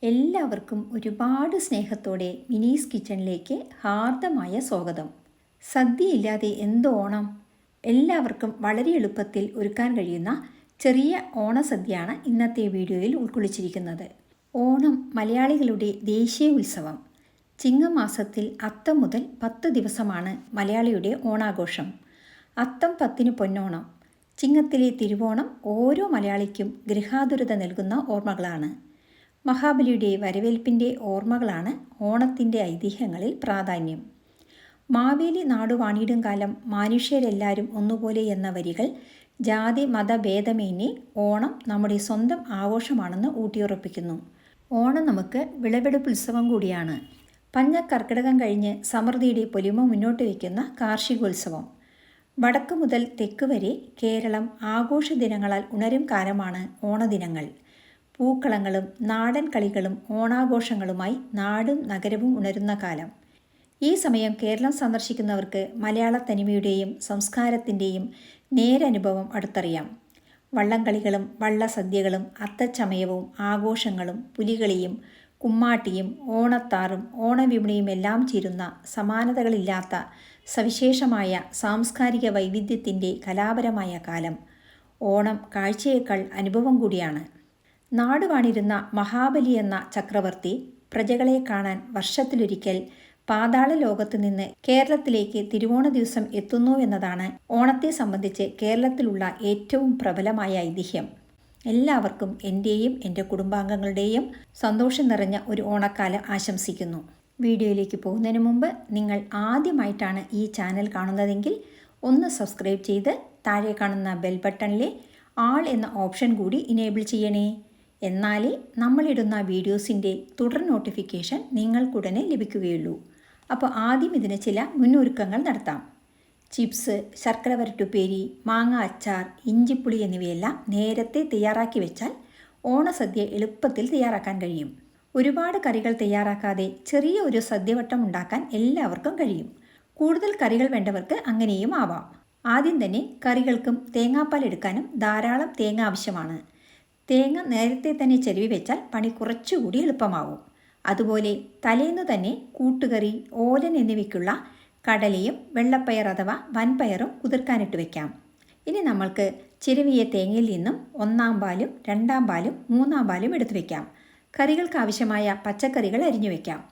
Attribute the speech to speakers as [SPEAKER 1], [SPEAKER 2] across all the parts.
[SPEAKER 1] എല്ലാവർക്കും ഒരുപാട് സ്നേഹത്തോടെ മിനീസ് കിച്ചണിലേക്ക് ഹാർദമായ സ്വാഗതം. സദ്യയില്ലാതെ എന്ത് ഓണം? എല്ലാവർക്കും വളരെ എളുപ്പത്തിൽ ഒരുക്കാൻ കഴിയുന്ന ചെറിയ ഓണസദ്യയാണ് ഇന്നത്തെ വീഡിയോയിൽ ഉൾക്കൊള്ളിച്ചിരിക്കുന്നത്. ഓണം മലയാളികളുടെ ദേശീയ ഉത്സവം. ചിങ്ങമാസത്തിൽ അത്തം മുതൽ 10 ദിവസമാണ് മലയാളിയുടെ ഓണാഘോഷം. അത്തം 10-ന് പൊന്നോണം. ചിങ്ങത്തിലെ തിരുവോണം ഓരോ മലയാളിക്കും ഗൃഹാതുരത നൽകുന്ന ഓർമ്മകളാണ്. മഹാബലിയുടെ വരവേൽപ്പിൻ്റെ ഓർമ്മകളാണ് ഓണത്തിൻ്റെ ഐതിഹ്യങ്ങളിൽ പ്രാധാന്യം. മാവേലി നാടുവാണിടും കാലം മനുഷ്യരെല്ലാവരും ഒന്നുപോലെ എന്ന വരികൾ ജാതി മതഭേദമേന്യേ ഓണം നമ്മുടെ സ്വന്തം ആഘോഷമാണെന്ന് ഊട്ടിയുറപ്പിക്കുന്നു. ഓണം നമുക്ക് വിളവെടുപ്പ് ഉത്സവം കൂടിയാണ്. പഞ്ഞക്കർക്കിടകം കഴിഞ്ഞ് സമൃദ്ധിയുടെ പൊലിമ മുന്നോട്ട് വയ്ക്കുന്ന കാർഷികോത്സവം. വടക്ക് മുതൽ തെക്ക് വരെ കേരളം ആഘോഷ ദിനങ്ങളാൽ ഉണരും കാലമാണ് ഓണദിനങ്ങൾ. പൂക്കളങ്ങളും നാടൻ കളികളും ഓണാഘോഷങ്ങളുമായി നാടും നഗരവും ഉണരുന്ന കാലം. ഈ സമയം കേരളം സന്ദർശിക്കുന്നവർക്ക് മലയാള തനിമയുടെയും സംസ്കാരത്തിൻ്റെയും നേരനുഭവം അടുത്തറിയാം. വള്ളംകളികളും വള്ളസദ്യകളും അത്തച്ചമയവും ആഘോഷങ്ങളും പുലികളിയും കുമ്മാട്ടിയും ഓണത്താറും ഓണവിപണിയും എല്ലാം ചേരുന്ന സമാനതകളില്ലാത്ത സവിശേഷമായ സാംസ്കാരിക വൈവിധ്യത്തിൻ്റെ കലാപരമായ കാലം. ഓണം കാഴ്ചയേക്കാൾ അനുഭവം കൂടിയാണ്. നാടുവാണിരുന്ന മഹാബലി എന്ന ചക്രവർത്തി പ്രജകളെ കാണാൻ വർഷത്തിലൊരിക്കൽ പാതാള ലോകത്തു നിന്ന് കേരളത്തിലേക്ക് തിരുവോണ ദിവസം എത്തുന്നുവെന്നതാണ് ഓണത്തെ സംബന്ധിച്ച് കേരളത്തിലുള്ള ഏറ്റവും പ്രബലമായ ഐതിഹ്യം. എല്ലാവർക്കും എൻ്റെയും എൻ്റെ കുടുംബാംഗങ്ങളുടെയും സന്തോഷം നിറഞ്ഞ ഒരു ഓണക്കാലം ആശംസിക്കുന്നു. വീഡിയോയിലേക്ക് പോകുന്നതിന് മുമ്പ് നിങ്ങൾ ആദ്യമായിട്ടാണ് ഈ ചാനൽ കാണുന്നതെങ്കിൽ ഒന്ന് സബ്സ്ക്രൈബ് ചെയ്ത് താഴെ കാണുന്ന ബെൽ ബട്ടണിലെ ആൾ എന്ന ഓപ്ഷൻ കൂടി ഇനേബിൾ ചെയ്യണേ. എന്നാലേ നമ്മളിടുന്ന വീഡിയോസിൻ്റെ തുടർ നോട്ടിഫിക്കേഷൻ നിങ്ങൾക്കുടനെ ലഭിക്കുകയുള്ളൂ. അപ്പോൾ ആദ്യം ഇതിന് ചില മുന്നൊരുക്കങ്ങൾ നടത്താം. ചിപ്സ്, ശർക്കര വരട്ടുപ്പേരി, മാങ്ങ അച്ചാർ, ഇഞ്ചിപ്പുളി എന്നിവയെല്ലാം നേരത്തെ തയ്യാറാക്കി വെച്ചാൽ ഓണസദ്യ എളുപ്പത്തിൽ തയ്യാറാക്കാൻ കഴിയും. ഒരുപാട് കറികൾ തയ്യാറാക്കാതെ ചെറിയ ഒരു സദ്യവട്ടം ഉണ്ടാക്കാൻ എല്ലാവർക്കും കഴിയും. കൂടുതൽ കറികൾ വേണ്ടവർക്ക് അങ്ങനെയും ആവാം. ആദ്യം തന്നെ കറികൾക്കും തേങ്ങാപ്പാൽ എടുക്കാനും ധാരാളം തേങ്ങ ആവശ്യമാണ്. തേങ്ങ നേരത്തെ തന്നെ ചെരുവി വെച്ചാൽ പണി കുറച്ചുകൂടി എളുപ്പമാവും. അതുപോലെ തലേന്നു തന്നെ കൂട്ടുകറി, ഓലൻ എന്നിവയ്ക്കുള്ള കടലയും വെള്ളപ്പയർ അഥവാ വൻപയറും കുതിർക്കാനിട്ട് വയ്ക്കാം. ഇനി നമ്മൾക്ക് ചിരവിയ തേങ്ങയിൽ നിന്നും 1-ാം പാലും 2-ാം പാലും 3-ാം പാലും എടുത്തു വയ്ക്കാം. കറികൾക്ക് ആവശ്യമായ പച്ചക്കറികൾ അരിഞ്ഞു വയ്ക്കാം.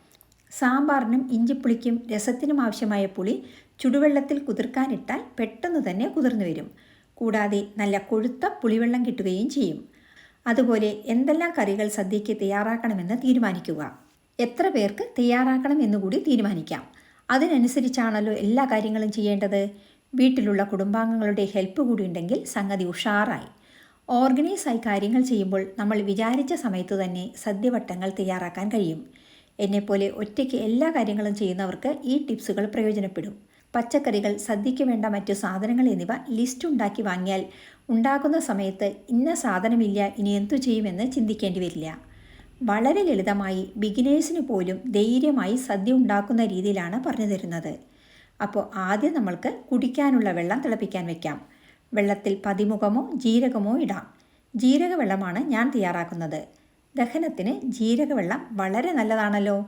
[SPEAKER 1] സാമ്പാറിനും ഇഞ്ചിപ്പുളിക്കും രസത്തിനും ആവശ്യമായ പുളി ചുടുവെള്ളത്തിൽ കുതിർക്കാനിട്ടാൽ പെട്ടെന്ന് തന്നെ കുതിർന്നു വരും. കൂടാതെ നല്ല കൊഴുത്ത പുളിവെള്ളം കിട്ടുകയും ചെയ്യും. അതുപോലെ എന്തെല്ലാം കറികൾ സദ്യയ്ക്ക് തയ്യാറാക്കണമെന്ന് തീരുമാനിക്കുക. എത്ര പേർക്ക് തയ്യാറാക്കണം എന്നുകൂടി തീരുമാനിക്കാം. അതിനനുസരിച്ചാണല്ലോ എല്ലാ കാര്യങ്ങളും ചെയ്യേണ്ടത്. വീട്ടിലുള്ള കുടുംബാംഗങ്ങളുടെ ഹെൽപ്പ് കൂടി ഉണ്ടെങ്കിൽ സംഗതി ഉഷാറായി. ഓർഗനൈസായി കാര്യങ്ങൾ ചെയ്യുമ്പോൾ നമ്മൾ വിചാരിച്ച സമയത്ത് തന്നെ സദ്യവട്ടങ്ങൾ തയ്യാറാക്കാൻ കഴിയും. എന്നെപ്പോലെ ഒറ്റയ്ക്ക് എല്ലാ കാര്യങ്ങളും ചെയ്യുന്നവർക്ക് ഈ ടിപ്സുകൾ പ്രയോജനപ്പെടും. പച്ചക്കറികൾ, സദ്യയ്ക്ക് വേണ്ട മറ്റു സാധനങ്ങൾ എന്നിവ ലിസ്റ്റ് ഉണ്ടാക്കി വാങ്ങിയാൽ ഉണ്ടാക്കുന്ന സമയത്ത് ഇന്ന സാധനമില്ല ഇനി എന്തു ചെയ്യുമെന്ന് ചിന്തിക്കേണ്ടി വരില്ല. വളരെ ലളിതമായി ബിഗിനേഴ്സിന് പോലും ധൈര്യമായി സദ്യ ഉണ്ടാക്കുന്ന രീതിയിലാണ് പറഞ്ഞു തരുന്നത്. അപ്പോൾ ആദ്യം നമ്മൾക്ക് കുടിക്കാനുള്ള വെള്ളം തിളപ്പിക്കാൻ വയ്ക്കാം. വെള്ളത്തിൽ പതിമുഖമോ ജീരകമോ ഇടാം. ജീരകവെള്ളമാണ് ഞാൻ തയ്യാറാക്കുന്നത്. ദഹനത്തിന് ജീരകവെള്ളം വളരെ നല്ലതാണല്ലോ.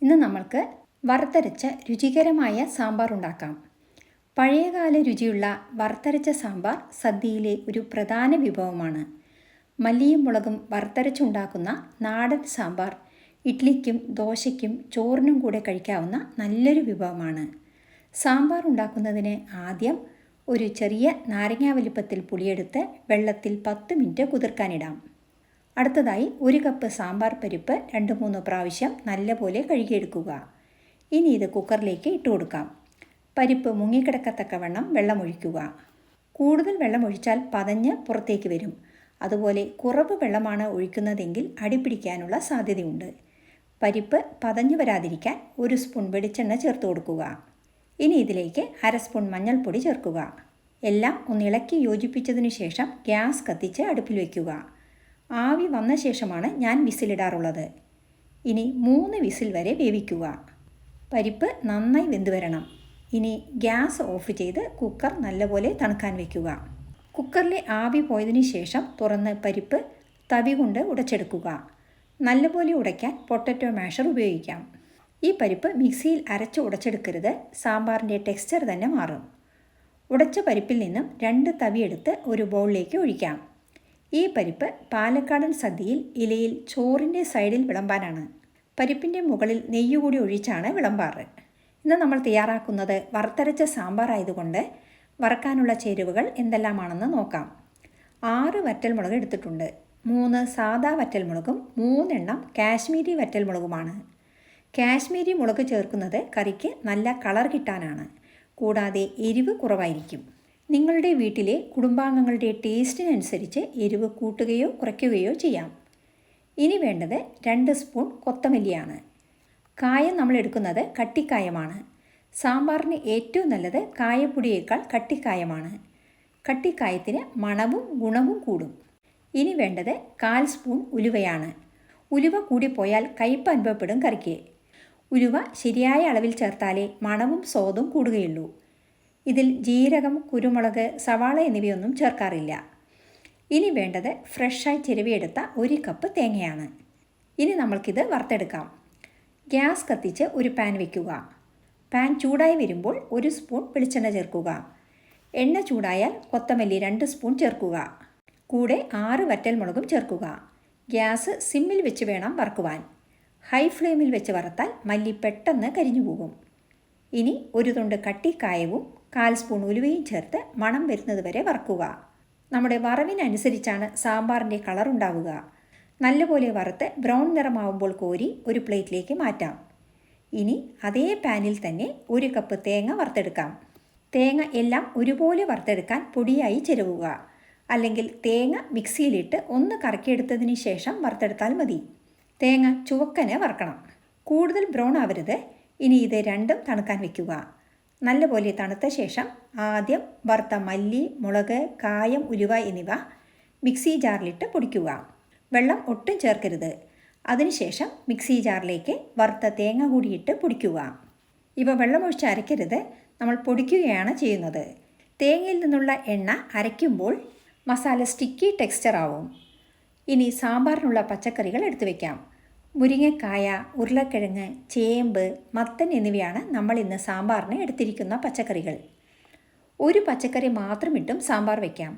[SPEAKER 1] ഇന്ന് നമ്മൾക്ക് വറുത്തരച്ച രുചികരമായ സാമ്പാർ ഉണ്ടാക്കാം. പഴയകാല രുചിയുള്ള വറുത്തരച്ച സാമ്പാർ സദ്യയിലെ ഒരു പ്രധാന വിഭവമാണ്. മല്ലിയും മുളകും വറുത്തരച്ചുണ്ടാക്കുന്ന നാടൻ സാമ്പാർ ഇഡ്ലിക്കും ദോശയ്ക്കും ചോറിനും കൂടെ കഴിക്കാവുന്ന നല്ലൊരു വിഭവമാണ്. സാമ്പാർ ഉണ്ടാക്കുന്നതിന് ആദ്യം ഒരു ചെറിയ നാരങ്ങാ വലിപ്പത്തിൽ പുളിയെടുത്ത് വെള്ളത്തിൽ 10 മിനിറ്റ് കുതിർക്കാനിടാം. അടുത്തതായി 1 കപ്പ് സാമ്പാർ പരിപ്പ് 2-3 പ്രാവശ്യം നല്ലപോലെ കഴുകിയെടുക്കുക. ഇനി ഇത് കുക്കറിലേക്ക് ഇട്ട് കൊടുക്കാം. പരിപ്പ് മുങ്ങിക്കിടക്കത്തക്കവണ്ണം വെള്ളമൊഴിക്കുക. കൂടുതൽ വെള്ളമൊഴിച്ചാൽ പതഞ്ഞ് പുറത്തേക്ക് വരും. അതുപോലെ കുറവ് വെള്ളമാണ് ഒഴിക്കുന്നതെങ്കിൽ അടിപിടിക്കാനുള്ള സാധ്യതയുണ്ട്. പരിപ്പ് പതഞ്ഞു വരാതിരിക്കാൻ 1 സ്പൂൺ വെളിച്ചെണ്ണ ചേർത്ത് കൊടുക്കുക. ഇനി ഇതിലേക്ക് 1/2 സ്പൂൺ മഞ്ഞൾപ്പൊടി ചേർക്കുക. എല്ലാം ഒന്ന് ഇളക്കി യോജിപ്പിച്ചതിനു ശേഷം ഗ്യാസ് കത്തിച്ച് അടുപ്പിൽ വയ്ക്കുക. ആവി വന്ന ശേഷമാണ് ഞാൻ വിസിലിടാറുള്ളത്. ഇനി 3 വിസിൽ വരെ വേവിക്കുക. പരിപ്പ് നന്നായി വെന്ത് വരണം. ഇനി ഗ്യാസ് ഓഫ് ചെയ്ത് കുക്കർ നല്ലപോലെ തണുക്കാൻ വയ്ക്കുക. കുക്കറിലെ ആവി പോയതിനു ശേഷം തുറന്ന് പരിപ്പ് തവി കൊണ്ട് ഉടച്ചെടുക്കുക. നല്ലപോലെ ഉടയ്ക്കാൻ പൊട്ടറ്റോ മാഷർ ഉപയോഗിക്കാം. ഈ പരിപ്പ് മിക്സിയിൽ അരച്ച് ഉടച്ചെടുക്കരുത്, സാമ്പാറിൻ്റെ ടെക്സ്ചർ തന്നെ മാറും. ഉടച്ച പരിപ്പിൽ നിന്നും 2 തവിയെടുത്ത് ഒരു ബൗളിലേക്ക് ഒഴിക്കാം. ഈ പരിപ്പ് പാലക്കാടൻ സദ്യയിൽ ഇലയിൽ ചോറിൻ്റെ സൈഡിൽ വിളമ്പാനാണ്. പരിപ്പിൻ്റെ മുകളിൽ നെയ്യുകൂടി ഒഴിച്ചാണ് വിളമ്പാറ്. ഇന്ന് നമ്മൾ തയ്യാറാക്കുന്നത് വറുത്തരച്ച സാമ്പാർ ആയതുകൊണ്ട് വറക്കാനുള്ള ചേരുവകൾ എന്തെല്ലാമാണെന്ന് നോക്കാം. 6 വറ്റൽമുളക് എടുത്തിട്ടുണ്ട്. 3 സാദാ വറ്റൽമുളകും 3 എണ്ണം കാശ്മീരി വറ്റൽമുളകുമാണ്. കാശ്മീരി മുളക് ചേർക്കുന്നത് കറിക്ക് നല്ല കളർ കിട്ടാനാണ്. കൂടാതെ എരിവ് കുറവായിരിക്കും. നിങ്ങളുടെ വീട്ടിലെ കുടുംബാംഗങ്ങളുടെ ടേസ്റ്റിനനുസരിച്ച് എരിവ് കൂട്ടുകയോ കുറയ്ക്കുകയോ ചെയ്യാം. ഇനി വേണ്ടത് 2 സ്പൂൺ കൊത്തമല്ലിയാണ്. കായം നമ്മൾ എടുക്കുന്നത് കട്ടിക്കായമാണ്. സാമ്പാറിന് ഏറ്റവും നല്ലത് കായപ്പൊടിയേക്കാൾ കട്ടിക്കായമാണ്. കട്ടിക്കായത്തിന് മണവും ഗുണവും കൂടും. ഇനി വേണ്ടത് 1/4 സ്പൂൺ ഉലുവയാണ്. ഉലുവ കൂടിപ്പോയാൽ കയ്പ്പ് അനുഭവപ്പെടും കറിക്ക്. ഉലുവ ശരിയായ അളവിൽ ചേർത്താലേ മണവും സ്വാദും കൂടുകയുള്ളൂ. ഇതിൽ ജീരകം, കുരുമുളക്, സവാള എന്നിവയൊന്നും ചേർക്കാറില്ല. ഇനി വേണ്ടത് ഫ്രഷായി ചിരവിയെടുത്ത 1 കപ്പ് തേങ്ങയാണ്. ഇനി നമ്മൾക്കിത് വറുത്തെടുക്കാം. ഗ്യാസ് കത്തിച്ച് ഒരു പാൻ വയ്ക്കുക. പാൻ ചൂടായി വരുമ്പോൾ 1 സ്പൂൺ വെളിച്ചെണ്ണ ചേർക്കുക. എണ്ണ ചൂടായാൽ കൊത്തമല്ലി 2 സ്പൂൺ ചേർക്കുക. കൂടെ 6 വറ്റൽമുളകും ചേർക്കുക. ഗ്യാസ് സിമ്മിൽ വെച്ച് വേണം വറുക്കുവാൻ. ഹൈ ഫ്ലെയിമിൽ വെച്ച് വറുത്താൽ മല്ലി പെട്ടെന്ന് കരിഞ്ഞു പോകും. ഇനി 1 തുണ്ട് കട്ടിക്കായവും 1/4 സ്പൂൺ ഉലുവയും ചേർത്ത് മണം വരുന്നത് വരെ വറുക്കുക. നമ്മുടെ വറവിനനുസരിച്ചാണ് സാമ്പാറിൻ്റെ കളർ ഉണ്ടാവുക. നല്ലപോലെ വറുത്ത് ബ്രൗൺ നിറമാവുമ്പോൾ കോരി ഒരു പ്ലേറ്റിലേക്ക് മാറ്റാം. ഇനി അതേ പാനിൽ തന്നെ 1 കപ്പ് തേങ്ങ വറുത്തെടുക്കാം. തേങ്ങ എല്ലാം ഒരുപോലെ വറുത്തെടുക്കാൻ പൊടിയായി ചിരവുക. അല്ലെങ്കിൽ തേങ്ങ മിക്സിയിലിട്ട് ഒന്ന് കറക്കിയെടുത്തതിന് ശേഷം വറുത്തെടുത്താൽ മതി. തേങ്ങ ചുവക്കനെ വറുക്കണം. കൂടുതൽ ബ്രൗൺ ആവരുത്. ഇനി ഇത് രണ്ടും തണുക്കാൻ വയ്ക്കുക. നല്ലപോലെ തണുത്ത ശേഷം ആദ്യം വറുത്ത മല്ലി, മുളക്, കായം, ഉലുവ എന്നിവ മിക്സി ജാറിലിട്ട് പൊടിക്കുക. വെള്ളം ഒട്ടും ചേർക്കരുത്. അതിനുശേഷം മിക്സി ജാറിലേക്ക് വറുത്ത തേങ്ങ കൂടിയിട്ട് പൊടിക്കുക. ഇവ വെള്ളമൊഴിച്ച് അരയ്ക്കരുത്, നമ്മൾ പൊടിക്കുകയാണ് ചെയ്യുന്നത്. തേങ്ങയിൽ നിന്നുള്ള എണ്ണ അരയ്ക്കുമ്പോൾ മസാല സ്റ്റിക്കി ടെക്സ്ചർ ആവും. ഇനി സാമ്പാറിനുള്ള പച്ചക്കറികൾ എടുത്തു വയ്ക്കാം. മുരിങ്ങക്കായ, ഉരുളക്കിഴങ്ങ്, ചേമ്പ്, മത്തൻ എന്നിവയാണ് നമ്മൾ ഇന്ന് സാമ്പാറിന് എടുത്തിരിക്കുന്ന പച്ചക്കറികൾ. ഒരു പച്ചക്കറി മാത്രം ഇട്ടും സാമ്പാർ വയ്ക്കാം.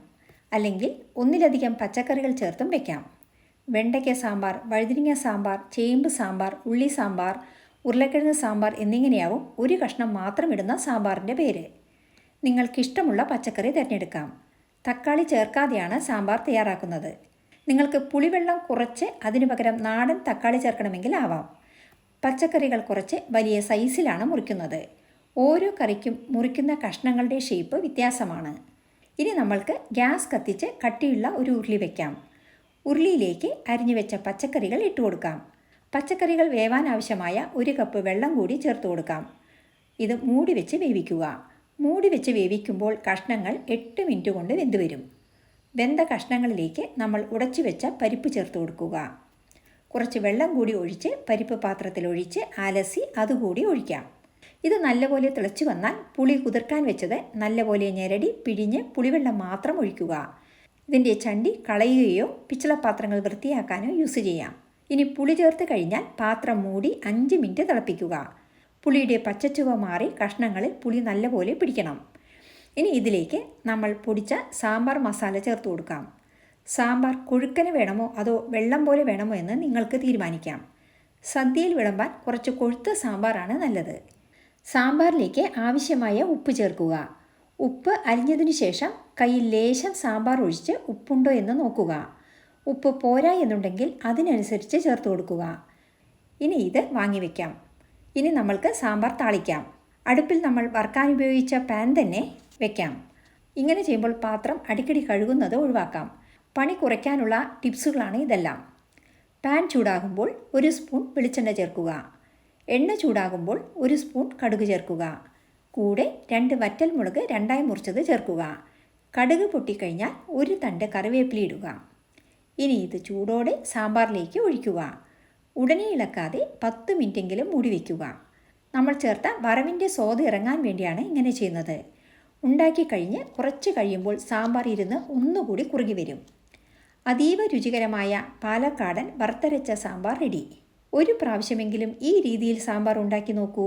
[SPEAKER 1] അല്ലെങ്കിൽ ഒന്നിലധികം പച്ചക്കറികൾ ചേർത്തും വയ്ക്കാം. വെണ്ടയ്ക്ക സാമ്പാർ, വഴുതിരിങ്ങ സാമ്പാർ, ചേമ്പ് സാമ്പാർ, ഉള്ളി സാമ്പാർ, ഉരുളക്കിഴങ്ങ് സാമ്പാർ എന്നിങ്ങനെയാവും ഒരു കഷ്ണം മാത്രം ഇടുന്ന സാമ്പാറിൻ്റെ പേര്. നിങ്ങൾക്കിഷ്ടമുള്ള പച്ചക്കറി തിരഞ്ഞെടുക്കാം. തക്കാളി ചേർക്കാതെയാണ് സാമ്പാർ തയ്യാറാക്കുന്നത്. നിങ്ങൾക്ക് പുളിവെള്ളം കുറച്ച് അതിനു പകരം നാടൻ തക്കാളി ചേർക്കണമെങ്കിൽ ആവാം. പച്ചക്കറികൾ കുറച്ച് വലിയ സൈസിലാണ് മുറിക്കുന്നത്. ഓരോ കറിക്കും മുറിക്കുന്ന കഷ്ണങ്ങളുടെ ഷേപ്പ് വ്യത്യാസമാണ്. ഇനി നമ്മൾക്ക് ഗ്യാസ് കത്തിച്ച് കട്ടിയുള്ള ഒരു ഉരുളി വയ്ക്കാം. ഉരുളിയിലേക്ക് അരിഞ്ഞു വെച്ച പച്ചക്കറികൾ ഇട്ട് കൊടുക്കാം. പച്ചക്കറികൾ വേവാൻ ആവശ്യമായ 1 കപ്പ് വെള്ളം കൂടി ചേർത്ത് കൊടുക്കാം. ഇത് മൂടി വെച്ച് വേവിക്കുക. മൂടി വെച്ച് വേവിക്കുമ്പോൾ കഷ്ണങ്ങൾ 8 മിനിറ്റ് കൊണ്ട് വെന്ത് വരും. വെന്ത കഷ്ണങ്ങളിലേക്ക് നമ്മൾ ഉടച്ചു വെച്ച പരിപ്പ് ചേർത്ത് കൊടുക്കുക. കുറച്ച് വെള്ളം കൂടി ഒഴിച്ച് പരിപ്പ് പാത്രത്തിൽ ഒഴിച്ച് അലസി അതുകൂടി ഒഴിക്കാം. ഇത് നല്ലപോലെ തിളച്ചു വന്നാൽ പുളി കുതിർക്കാൻ വെച്ചത് നല്ലപോലെ ഞെരടി പിഴിഞ്ഞ് പുളിവെള്ളം മാത്രം ഒഴിക്കുക. ഇതിൻ്റെ ചണ്ടി കളയുകയോ പിച്ചളപാത്രങ്ങൾ വൃത്തിയാക്കാനോ യൂസ് ചെയ്യാം. ഇനി പുളി ചേർത്ത് കഴിഞ്ഞാൽ പാത്രം മൂടി 5 മിനിറ്റ് തിളപ്പിക്കുക. പുളിയുടെ പച്ചച്ചുവ മാറി കഷ്ണങ്ങളിൽ പുളി നല്ലപോലെ പിടിക്കണം. ഇനി ഇതിലേക്ക് നമ്മൾ പൊടിച്ച സാമ്പാർ മസാല ചേർത്ത് കൊടുക്കാം. സാമ്പാർ കൊഴുക്കന് വേണമോ അതോ വെള്ളം പോലെ വേണമോ എന്ന് നിങ്ങൾക്ക് തീരുമാനിക്കാം. സദ്യയിൽ വിളമ്പാൻ കുറച്ച് കൊഴുത്ത സാമ്പാറാണ് നല്ലത്. സാമ്പാറിലേക്ക് ആവശ്യമായ ഉപ്പ് ചേർക്കുക. ഉപ്പ് അരിഞ്ഞതിനു ശേഷം കയ്യിൽ ലേശം സാമ്പാർ ഒഴിച്ച് ഉപ്പുണ്ടോ എന്ന് നോക്കുക. ഉപ്പ് പോരാ എന്നുണ്ടെങ്കിൽ അതിനനുസരിച്ച് ചേർത്ത് കൊടുക്കുക. ഇനി ഇത് വാങ്ങി വയ്ക്കാം. ഇനി നമ്മൾക്ക് സാമ്പാർ താളിക്കാം. അടുപ്പിൽ നമ്മൾ വറുക്കാൻ ഉപയോഗിച്ച പാൻ തന്നെ വയ്ക്കാം. ഇങ്ങനെ ചെയ്യുമ്പോൾ പാത്രം അടിക്കടി കഴുകുന്നത് ഒഴിവാക്കാം. പണി കുറയ്ക്കാനുള്ള ടിപ്സുകളാണ് ഇതെല്ലാം. പാൻ ചൂടാകുമ്പോൾ 1 സ്പൂൺ വെളിച്ചെണ്ണ ചേർക്കുക. എണ്ണ ചൂടാകുമ്പോൾ 1 സ്പൂൺ കടുക് ചേർക്കുക. കൂടെ 2 വറ്റൽമുളക് 2ആയി മുറിച്ചത് ചേർക്കുക. കടുക് പൊട്ടിക്കഴിഞ്ഞാൽ 1 തണ്ട് കറിവേപ്പില ഇടുക. ഇനി ഇത് ചൂടോടെ സാമ്പാറിലേക്ക് ഒഴിക്കുക. ഉടനെ ഇളക്കാതെ 10 മിനിറ്റെങ്കിലും മൂടി വയ്ക്കുക. നമ്മൾ ചേർത്ത വറവിൻ്റെ സ്വാദ് ഇറങ്ങാൻ വേണ്ടിയാണ് ഇങ്ങനെ ചെയ്യുന്നത്. ഉണ്ടാക്കി കഴിഞ്ഞ് കുറച്ച് കഴിയുമ്പോൾ സാമ്പാർ ഇരുന്ന് ഒന്നുകൂടി കുറുകി വരും. അതീവ രുചികരമായ പാലക്കാടൻ വറുത്തരച്ച സാമ്പാർ റെഡി. ഒരു പ്രാവശ്യമെങ്കിലും ഈ രീതിയിൽ സാമ്പാർ ഉണ്ടാക്കി നോക്കൂ.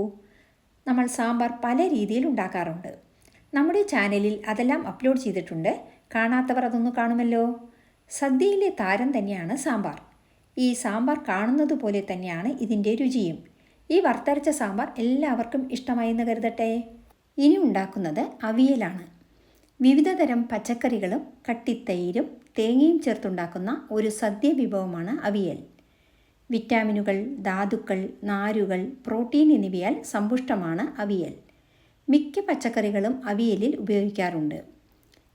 [SPEAKER 1] നമ്മൾ സാമ്പാർ പല രീതിയിൽ ഉണ്ടാക്കാറുണ്ട്. നമ്മുടെ ചാനലിൽ അതെല്ലാം അപ്ലോഡ് ചെയ്തിട്ടുണ്ട്. കാണാത്തവർ അതൊന്ന് കാണുമല്ലോ. സദ്യയിലെ താരം തന്നെയാണ് സാമ്പാർ. ഈ സാമ്പാർ കാണുന്നത് പോലെ തന്നെയാണ് ഇതിൻ്റെ രുചിയും. ഈ വറുത്തരച്ച സാമ്പാർ എല്ലാവർക്കും ഇഷ്ടമായെന്ന് കരുതട്ടെ. ഇനി ഉണ്ടാക്കുന്നത് അവിയലാണ്. വിവിധ തരം പച്ചക്കറികളും കട്ടിത്തൈരും തേങ്ങയും ചേർത്തുണ്ടാക്കുന്ന ഒരു സദ്യ വിഭവമാണ് അവിയൽ. വിറ്റാമിനുകൾ, ധാതുക്കൾ, നാരുകൾ, പ്രോട്ടീൻ എന്നിവയാൽ സമ്പുഷ്ടമാണ് അവിയൽ. മിക്ക പച്ചക്കറികളും അവിയലിൽ ഉപയോഗിക്കാറുണ്ട്.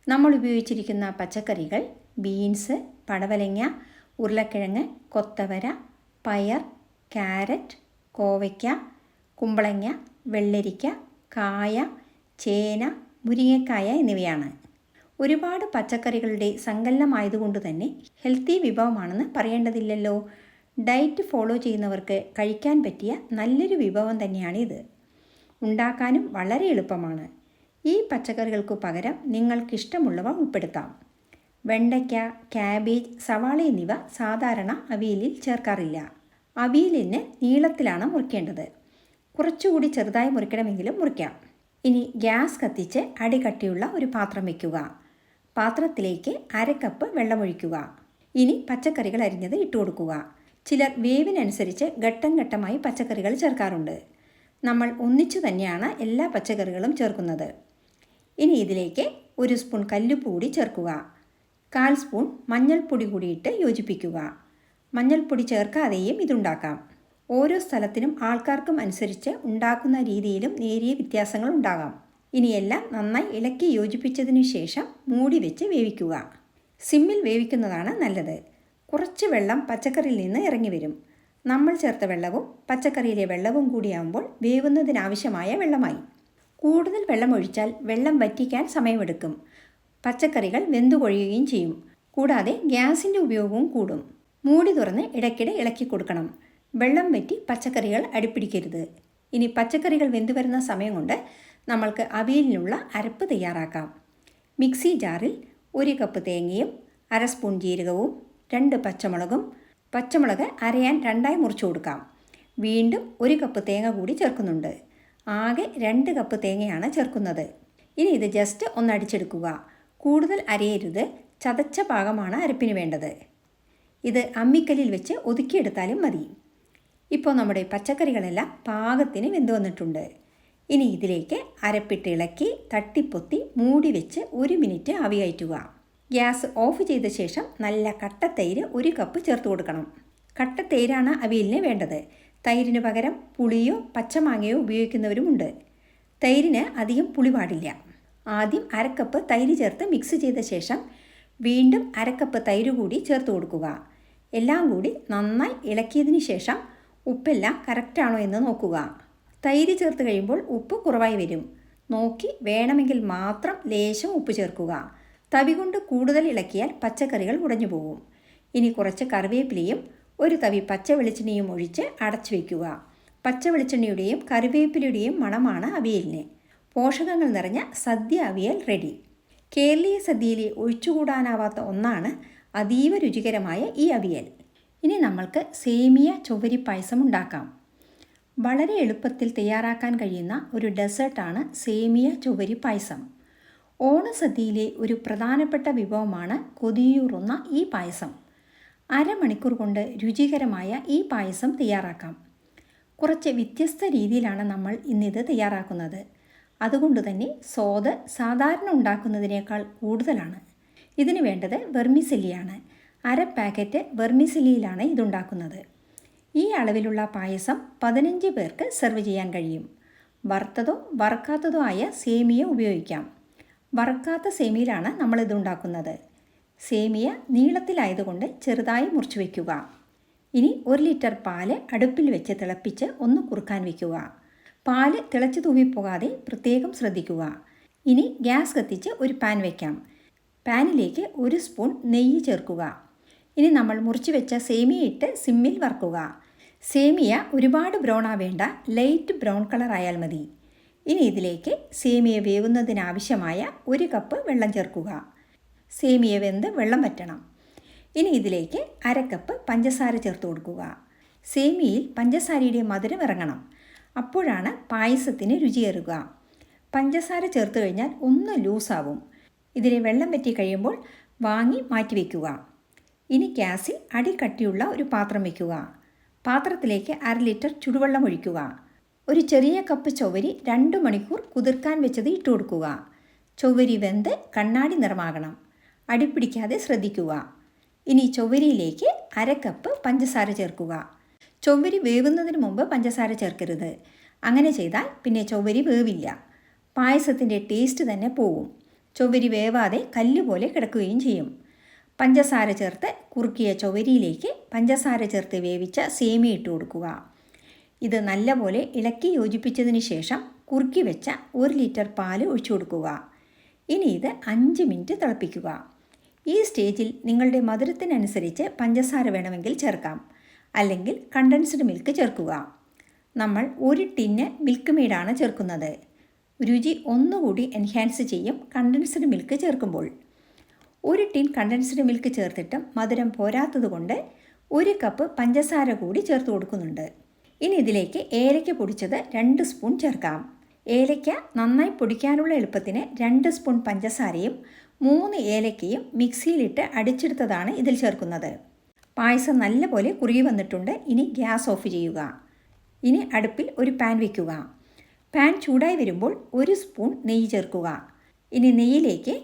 [SPEAKER 1] നമ്മൾ ഉപയോഗിച്ചിരിക്കുന്ന പച്ചക്കറികൾ ബീൻസ്, പടവലങ്ങ, ഉരുളക്കിഴങ്ങ്, കൊത്തവര, പയർ, ക്യാരറ്റ്, കോവയ്ക്ക, കുമ്പളങ്ങ, വെള്ളരിക്ക, കായ, ചേന, മുരിങ്ങക്കായ എന്നിവയാണ്. ഒരുപാട് പച്ചക്കറികളുടെ സങ്കലനമായതുകൊണ്ട് തന്നെ ഹെൽത്തി വിഭവമാണെന്ന് പറയേണ്ടതില്ലല്ലോ. ഡയറ്റ് ഫോളോ ചെയ്യുന്നവർക്ക് കഴിക്കാൻ പറ്റിയ നല്ലൊരു വിഭവം തന്നെയാണിത്. ഉണ്ടാക്കാനും വളരെ എളുപ്പമാണ്. ഈ പച്ചക്കറികൾക്കു പകരം നിങ്ങൾക്കിഷ്ടമുള്ളവ ഉൾപ്പെടുത്താം. വെണ്ടയ്ക്ക, ക്യാബേജ്, സവാള എന്നിവ സാധാരണ അവിയലിൽ ചേർക്കാറില്ല. അവിയലിന് നീളത്തിലാണ് മുറിക്കേണ്ടത്. കുറച്ചുകൂടി ചെറുതായി മുറിക്കണമെങ്കിലും മുറിക്കാം. ഇനി ഗ്യാസ് കത്തിച്ച് അടികട്ടിയുള്ള ഒരു പാത്രം വയ്ക്കുക. പാത്രത്തിലേക്ക് 1/2 കപ്പ് വെള്ളമൊഴിക്കുക. ഇനി പച്ചക്കറികൾ അരിഞ്ഞത് ഇട്ട് കൊടുക്കുക. ചിലർ വേവിനനുസരിച്ച് ഘട്ടം ഘട്ടമായി പച്ചക്കറികൾ ചേർക്കാറുണ്ട്. നമ്മൾ ഒന്നിച്ചു തന്നെയാണ് എല്ലാ പച്ചക്കറികളും ചേർക്കുന്നത്. ഇനി ഇതിലേക്ക് 1 സ്പൂൺ കല്ലുപ്പ് കൂടി ചേർക്കുക. 1/4 സ്പൂൺ മഞ്ഞൾപ്പൊടി കൂടിയിട്ട് യോജിപ്പിക്കുക. മഞ്ഞൾപ്പൊടി ചേർക്കാതെയും ഇതുണ്ടാക്കാം. ഓരോ സ്ഥലത്തിനും ആൾക്കാർക്കും അനുസരിച്ച് ഉണ്ടാക്കുന്ന രീതിയിലും നേരിയ വ്യത്യാസങ്ങൾ ഉണ്ടാകാം. ഇനിയെല്ലാം നന്നായി ഇളക്കി യോജിപ്പിച്ചതിനു ശേഷം മൂടി വെച്ച് വേവിക്കുക. സിമ്മിൽ വേവിക്കുന്നതാണ് നല്ലത്. കുറച്ച് വെള്ളം പച്ചക്കറിയിൽ നിന്ന് ഇറങ്ങി വരും. നമ്മൾ ചേർത്ത വെള്ളവും പച്ചക്കറിയിലെ വെള്ളവും കൂടിയാകുമ്പോൾ വേവുന്നതിനാവശ്യമായ വെള്ളമായി. കൂടുതൽ വെള്ളമൊഴിച്ചാൽ വെള്ളം വറ്റിക്കാൻ സമയമെടുക്കും. പച്ചക്കറികൾ വെന്തുകൊഴിയുകയും ചെയ്യും. കൂടാതെ ഗ്യാസിൻ്റെ ഉപയോഗവും കൂടും. മൂടി തുറന്ന് ഇടയ്ക്കിടെ ഇളക്കി കൊടുക്കണം. വെള്ളം വറ്റി പച്ചക്കറികൾ അടിപ്പിടിക്കരുത്. ഇനി പച്ചക്കറികൾ വെന്തു വരുന്ന സമയം കൊണ്ട് നമ്മൾക്ക് അവിയലിനുള്ള അരപ്പ് തയ്യാറാക്കാം. മിക്സി ജാറിൽ 1 കപ്പ് തേങ്ങയും 1/2 സ്പൂൺ ജീരകവും 2 പച്ചമുളകും, പച്ചമുളക് അരയാൻ 2ആയി മുറിച്ചു കൊടുക്കാം. വീണ്ടും 1 കപ്പ് തേങ്ങ കൂടി ചേർക്കുന്നുണ്ട്. ആകെ 2 കപ്പ് തേങ്ങയാണ് ചേർക്കുന്നത്. ഇനി ഇത് ജസ്റ്റ് ഒന്ന് അടിച്ചെടുക്കുക. കൂടുതൽ അരയരുത്. ചതച്ച പാകമാണ് അരപ്പിന് വേണ്ടത്. ഇത് അമ്മിക്കല്ലിൽ വെച്ച് ഒതുക്കിയെടുത്താലും മതി. ഇപ്പോൾ നമ്മുടെ പച്ചക്കറികളെല്ലാം പാകത്തിന് വെന്ത് വന്നിട്ടുണ്ട്. ഇനി ഇതിലേക്ക് അരപ്പിട്ട് ഇളക്കി തട്ടിപ്പൊത്തി മൂടി വെച്ച് 1 മിനിറ്റ് ആവി കയറ്റുക. ഗ്യാസ് ഓഫ് ചെയ്ത ശേഷം നല്ല കട്ടത്തൈര് 1 കപ്പ് ചേർത്ത് കൊടുക്കണം. കട്ടത്തൈരാണ് അവിയലിന് വേണ്ടത്. തൈരിന് പകരം പുളിയോ പച്ചമാങ്ങയോ ഉപയോഗിക്കുന്നവരുമുണ്ട്. തൈരിന് അധികം പുളി പാടില്ല. ആദ്യം 1/2 കപ്പ് തൈര് ചേർത്ത് മിക്സ് ചെയ്ത ശേഷം വീണ്ടും 1/2 കപ്പ് തൈര് കൂടി ചേർത്ത് കൊടുക്കുക. എല്ലാം കൂടി നന്നായി ഇളക്കിയതിന് ശേഷം ഉപ്പെല്ലാം കറക്റ്റാണോ എന്ന് നോക്കുക. തൈര് ചേർത്ത് കഴിയുമ്പോൾ ഉപ്പ് കുറവായി വരും. നോക്കി വേണമെങ്കിൽ മാത്രം ലേശം ഉപ്പ് ചേർക്കുക. തവി കൊണ്ട് കൂടുതൽ ഇളക്കിയാൽ പച്ചക്കറികൾ ഉടഞ്ഞു പോകും. ഇനി കുറച്ച് കറിവേപ്പിലയും 1 തവി പച്ച വെളിച്ചെണ്ണയും ഒഴിച്ച് അടച്ചു വയ്ക്കുക. പച്ച വെളിച്ചെണ്ണയുടെയും കറിവേപ്പിലയുടെയും മണമാണ് അവിയലിന്. പോഷകങ്ങൾ നിറഞ്ഞ സദ്യ അവിയൽ റെഡി. കേരളീയ സദ്യയിലെ ഒഴിച്ചുകൂടാനാവാത്ത ഒന്നാണ് അതീവ രുചികരമായ ഈ അവിയൽ. ഇനി നമ്മൾക്ക് സേമിയ ചൊവ്വരി പായസം ഉണ്ടാക്കാം. വളരെ എളുപ്പത്തിൽ തയ്യാറാക്കാൻ കഴിയുന്ന ഒരു ഡെസേർട്ടാണ് സേമിയ ചൊവ്വരി പായസം. ഓണസദ്യയിലെ ഒരു പ്രധാനപ്പെട്ട വിഭവമാണ് കൊതിയൂറുന്ന ഈ പായസം. 1/2 മണിക്കൂർ കൊണ്ട് രുചികരമായ ഈ പായസം തയ്യാറാക്കാം. കുറച്ച് വ്യത്യസ്ത രീതിയിലാണ് നമ്മൾ ഇന്നിത് തയ്യാറാക്കുന്നത്. അതുകൊണ്ട് തന്നെ സ്വാദ് സാധാരണ ഉണ്ടാക്കുന്നതിനേക്കാൾ കൂടുതലാണ്. ഇതിന് വേണ്ടത് വെർമിസെല്ലിയാണ്. 1/2 പാക്കറ്റ് വെർമിസെല്ലിയിലാണ് ഇതുണ്ടാക്കുന്നത്. ഈ അളവിലുള്ള പായസം 15 പേർക്ക് സെർവ് ചെയ്യാൻ കഴിയും. വറുത്തതോ വറുക്കാത്തതോ ആയ സേമിയ ഉപയോഗിക്കാം. വറുക്കാത്ത സേമിയയിലാണ് നമ്മളിതുണ്ടാക്കുന്നത്. സേമിയ നീളത്തിലായതുകൊണ്ട് ചെറുതായി മുറിച്ച് വയ്ക്കുക. ഇനി 1 ലിറ്റർ പാല് അടുപ്പിൽ വെച്ച് തിളപ്പിച്ച് ഒന്ന് കുറുക്കാൻ വയ്ക്കുക. പാല് തിളച്ച് തൂവിപ്പോകാതെ പ്രത്യേകം ശ്രദ്ധിക്കുക. ഇനി ഗ്യാസ് കത്തിച്ച് ഒരു പാൻ വയ്ക്കാം. പാനിലേക്ക് 1 സ്പൂൺ നെയ്യ് ചേർക്കുക. ഇനി നമ്മൾ മുറിച്ച് വെച്ച സേമിയ ഇട്ട് സിമ്മിൽ വറുക്കുക. സേമിയ ഒരുപാട് ബ്രൗൺ ആവേണ്ട, ലൈറ്റ് ബ്രൗൺ കളർ ആയാൽ മതി. ഇനി ഇതിലേക്ക് സേമിയ വേവുന്നതിനാവശ്യമായ 1 കപ്പ് വെള്ളം ചേർക്കുക. സേമിയ വെന്ത് വെള്ളം വറ്റണം. ഇനി ഇതിലേക്ക് അരക്കപ്പ് പഞ്ചസാര ചേർത്ത് കൊടുക്കുക. സേമിയയിൽ പഞ്ചസാരയുടെ മധുരം ഇറങ്ങണം. അപ്പോഴാണ് പായസത്തിന് രുചിയേറുക. പഞ്ചസാര ചേർത്ത് കഴിഞ്ഞാൽ ഒന്ന് ലൂസാവും. ഇതിലെ വെള്ളം വറ്റി കഴിയുമ്പോൾ വാങ്ങി മാറ്റിവെക്കുക. ഇനി ഗ്യാസിൽ അടികട്ടിയുള്ള ഒരു പാത്രം വയ്ക്കുക. പാത്രത്തിലേക്ക് 1/2 ലിറ്റർ ചുടുവെള്ളം ഒഴിക്കുക. ഒരു ചെറിയ കപ്പ് ചൊവ്വരി 2 മണിക്കൂർ കുതിർക്കാൻ വെച്ചത് ഇട്ട് കൊടുക്കുക. ചൊവ്വരി വെന്ത് കണ്ണാടി നിറമാകണം. അടിപ്പിടിക്കാതെ ശ്രദ്ധിക്കുക. ഇനി ചൊവ്വരിയിലേക്ക് 1/2 കപ്പ് പഞ്ചസാര ചേർക്കുക. ചൊവ്വരി വേവുന്നതിന് മുമ്പ് പഞ്ചസാര ചേർക്കരുത്. അങ്ങനെ ചെയ്താൽ പിന്നെ ചൊവ്വരി വേവില്ല. പായസത്തിൻ്റെ ടേസ്റ്റ് തന്നെ പോവും. ചൊവ്വരി വേവാതെ കല്ലുപോലെ കിടക്കുകയും ചെയ്യും. പഞ്ചസാര ചേർത്ത് കുറുക്കിയ ചൊവ്വരിയിലേക്ക് പഞ്ചസാര ചേർത്ത് വേവിച്ച സേമിയ ഇട്ട് കൊടുക്കുക. ഇത് നല്ലപോലെ ഇളക്കി യോജിപ്പിച്ചതിന് ശേഷം കുറുക്കി വെച്ച 1 ലിറ്റർ പാല് ഒഴിച്ചു കൊടുക്കുക. ഇനി ഇത് 5 മിനിറ്റ് തിളപ്പിക്കുക. ഈ സ്റ്റേജിൽ നിങ്ങളുടെ മധുരത്തിനനുസരിച്ച് പഞ്ചസാര വേണമെങ്കിൽ ചേർക്കാം. അല്ലെങ്കിൽ കണ്ടൻസ്ഡ് മിൽക്ക് ചേർക്കുക. നമ്മൾ 1 ടിന്ന് മിൽക്ക് മെയ്ഡാണ് ചേർക്കുന്നത്. രുചി ഒന്നുകൂടി എൻഹാൻസ് ചെയ്യും കണ്ടൻസ്ഡ് മിൽക്ക് ചേർക്കുമ്പോൾ. 1 ടിൻ കണ്ടൻസ്ഡ് മിൽക്ക് ചേർത്തിട്ടും മധുരം പോരാത്തതുകൊണ്ട് 1 കപ്പ് പഞ്ചസാര കൂടി ചേർത്ത് കൊടുക്കുന്നുണ്ട്. ഇനി ഇതിലേക്ക് ഏലക്ക പൊടിച്ചത് 2 സ്പൂൺ ചേർക്കാം. ഏലക്ക നന്നായി പൊടിക്കാനുള്ള എളുപ്പത്തിന് 2 സ്പൂൺ പഞ്ചസാരയും 3 ഏലക്കയും മിക്സിയിലിട്ട് അടിച്ചെടുത്തതാണ് ഇതിൽ ചേർക്കുന്നത്. പായസം നല്ലപോലെ കുറുകി വന്നിട്ടുണ്ട്. ഇനി ഗ്യാസ് ഓഫ് ചെയ്യുക. ഇനി അടുപ്പിൽ ഒരു പാൻ വയ്ക്കുക. പാൻ ചൂടായി വരുമ്പോൾ 1 സ്പൂൺ നെയ്യ് ചേർക്കുക. ഇനി നെയ്യിലേക്ക്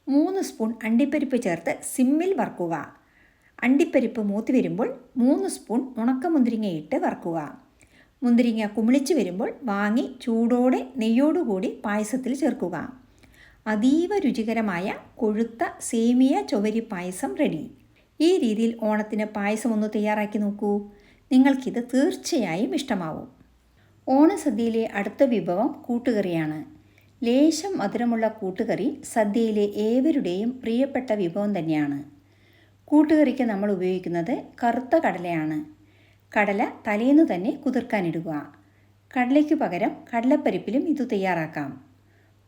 [SPEAKER 1] 3 സ്പൂൺ അണ്ടിപ്പരിപ്പ് ചേർത്ത് സിമ്മിൽ വറുക്കുക. അണ്ടിപ്പരിപ്പ് മൂത്ത് വരുമ്പോൾ 3 സ്പൂൺ ഉണക്കമുന്തിരിങ്ങയിട്ട് വറുക്കുക. മുന്തിരിങ്ങ കുമിളിച്ച് വരുമ്പോൾ വാങ്ങി ചൂടോടെ നെയ്യോടുകൂടി പായസത്തിൽ ചേർക്കുക. അതീവ രുചികരമായ കൊഴുത്ത സേമിയ ചൊവ്വരി പായസം റെഡി. ഈ രീതിയിൽ ഓണത്തിന് പായസം ഒന്ന് തയ്യാറാക്കി നോക്കൂ. നിങ്ങൾക്കിത് തീർച്ചയായും ഇഷ്ടമാവും. ഓണസദ്യയിലെ അടുത്ത വിഭവം കൂട്ടുകറിയാണ്. ലേശം മധുരമുള്ള കൂട്ടുകറി സദ്യയിലെ ഏവരുടെയും പ്രിയപ്പെട്ട വിഭവം തന്നെയാണ്. കൂട്ടുകറിക്ക് നമ്മൾ ഉപയോഗിക്കുന്നത് കറുത്ത കടലയാണ്. കടല തലേന്ന് തന്നെ കുതിർക്കാനിടുക. കടലയ്ക്ക് പകരം കടലപ്പരിപ്പിലും ഇത് തയ്യാറാക്കാം.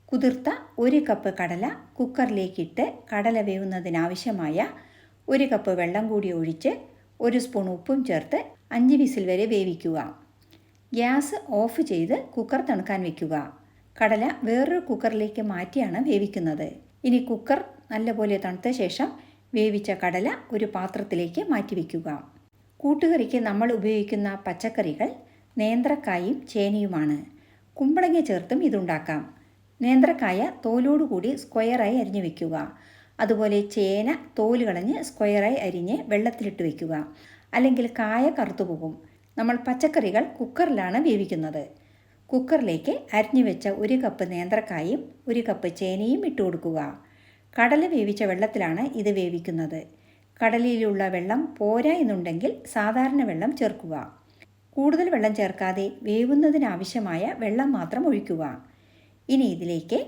[SPEAKER 1] കുതിർത്ത 1 കപ്പ് കടല കുക്കറിലേക്കിട്ട് കടല വേവുന്നതിനാവശ്യമായ 1 കപ്പ് വെള്ളം കൂടി ഒഴിച്ച് 1 സ്പൂൺ ഉപ്പും ചേർത്ത് 5 വിസിൽ വരെ വേവിക്കുക. ഗ്യാസ് ഓഫ് ചെയ്ത് കുക്കർ തണുക്കാൻ വയ്ക്കുക. കടല വേറൊരു കുക്കറിലേക്ക് മാറ്റിയാണ് വേവിക്കുന്നത്. ഇനി കുക്കർ നല്ലപോലെ തണുത്ത ശേഷം വേവിച്ച കടല ഒരു പാത്രത്തിലേക്ക് മാറ്റി വയ്ക്കുക. കൂട്ടുകറിക്ക് നമ്മൾ ഉപയോഗിക്കുന്ന പച്ചക്കറികൾ നേന്ത്രക്കായും ചേനയുമാണ്. കുമ്പളങ്ങ ചേർത്തും ഇതുണ്ടാക്കാം. നേന്ത്രക്കായ തോലോടുകൂടി സ്ക്വയറായി അരിഞ്ഞു വയ്ക്കുക. അതുപോലെ ചേന തോല് കളഞ്ഞ് സ്ക്വയറായി അരിഞ്ഞ് വെള്ളത്തിലിട്ട് വയ്ക്കുക. അല്ലെങ്കിൽ കായ കറുത്തുപോകും. നമ്മൾ പച്ചക്കറികൾ കുക്കറിലാണ് വേവിക്കുന്നത്. കുക്കറിലേക്ക് അരിഞ്ഞു വെച്ച 1 കപ്പ് നേന്ത്രക്കായും 1 കപ്പ് ചേനയും ഇട്ട് കൊടുക്കുക. കടല വേവിച്ച വെള്ളത്തിലാണ് ഇത് വേവിക്കുന്നത്. കടലയിലുള്ള വെള്ളം പോരാ എന്നുണ്ടെങ്കിൽ സാധാരണ വെള്ളം ചേർക്കുക. കൂടുതൽ വെള്ളം ചേർക്കാതെ വേവുന്നതിനാവശ്യമായ വെള്ളം മാത്രം ഒഴിക്കുക. ഇനി ഇതിലേക്ക്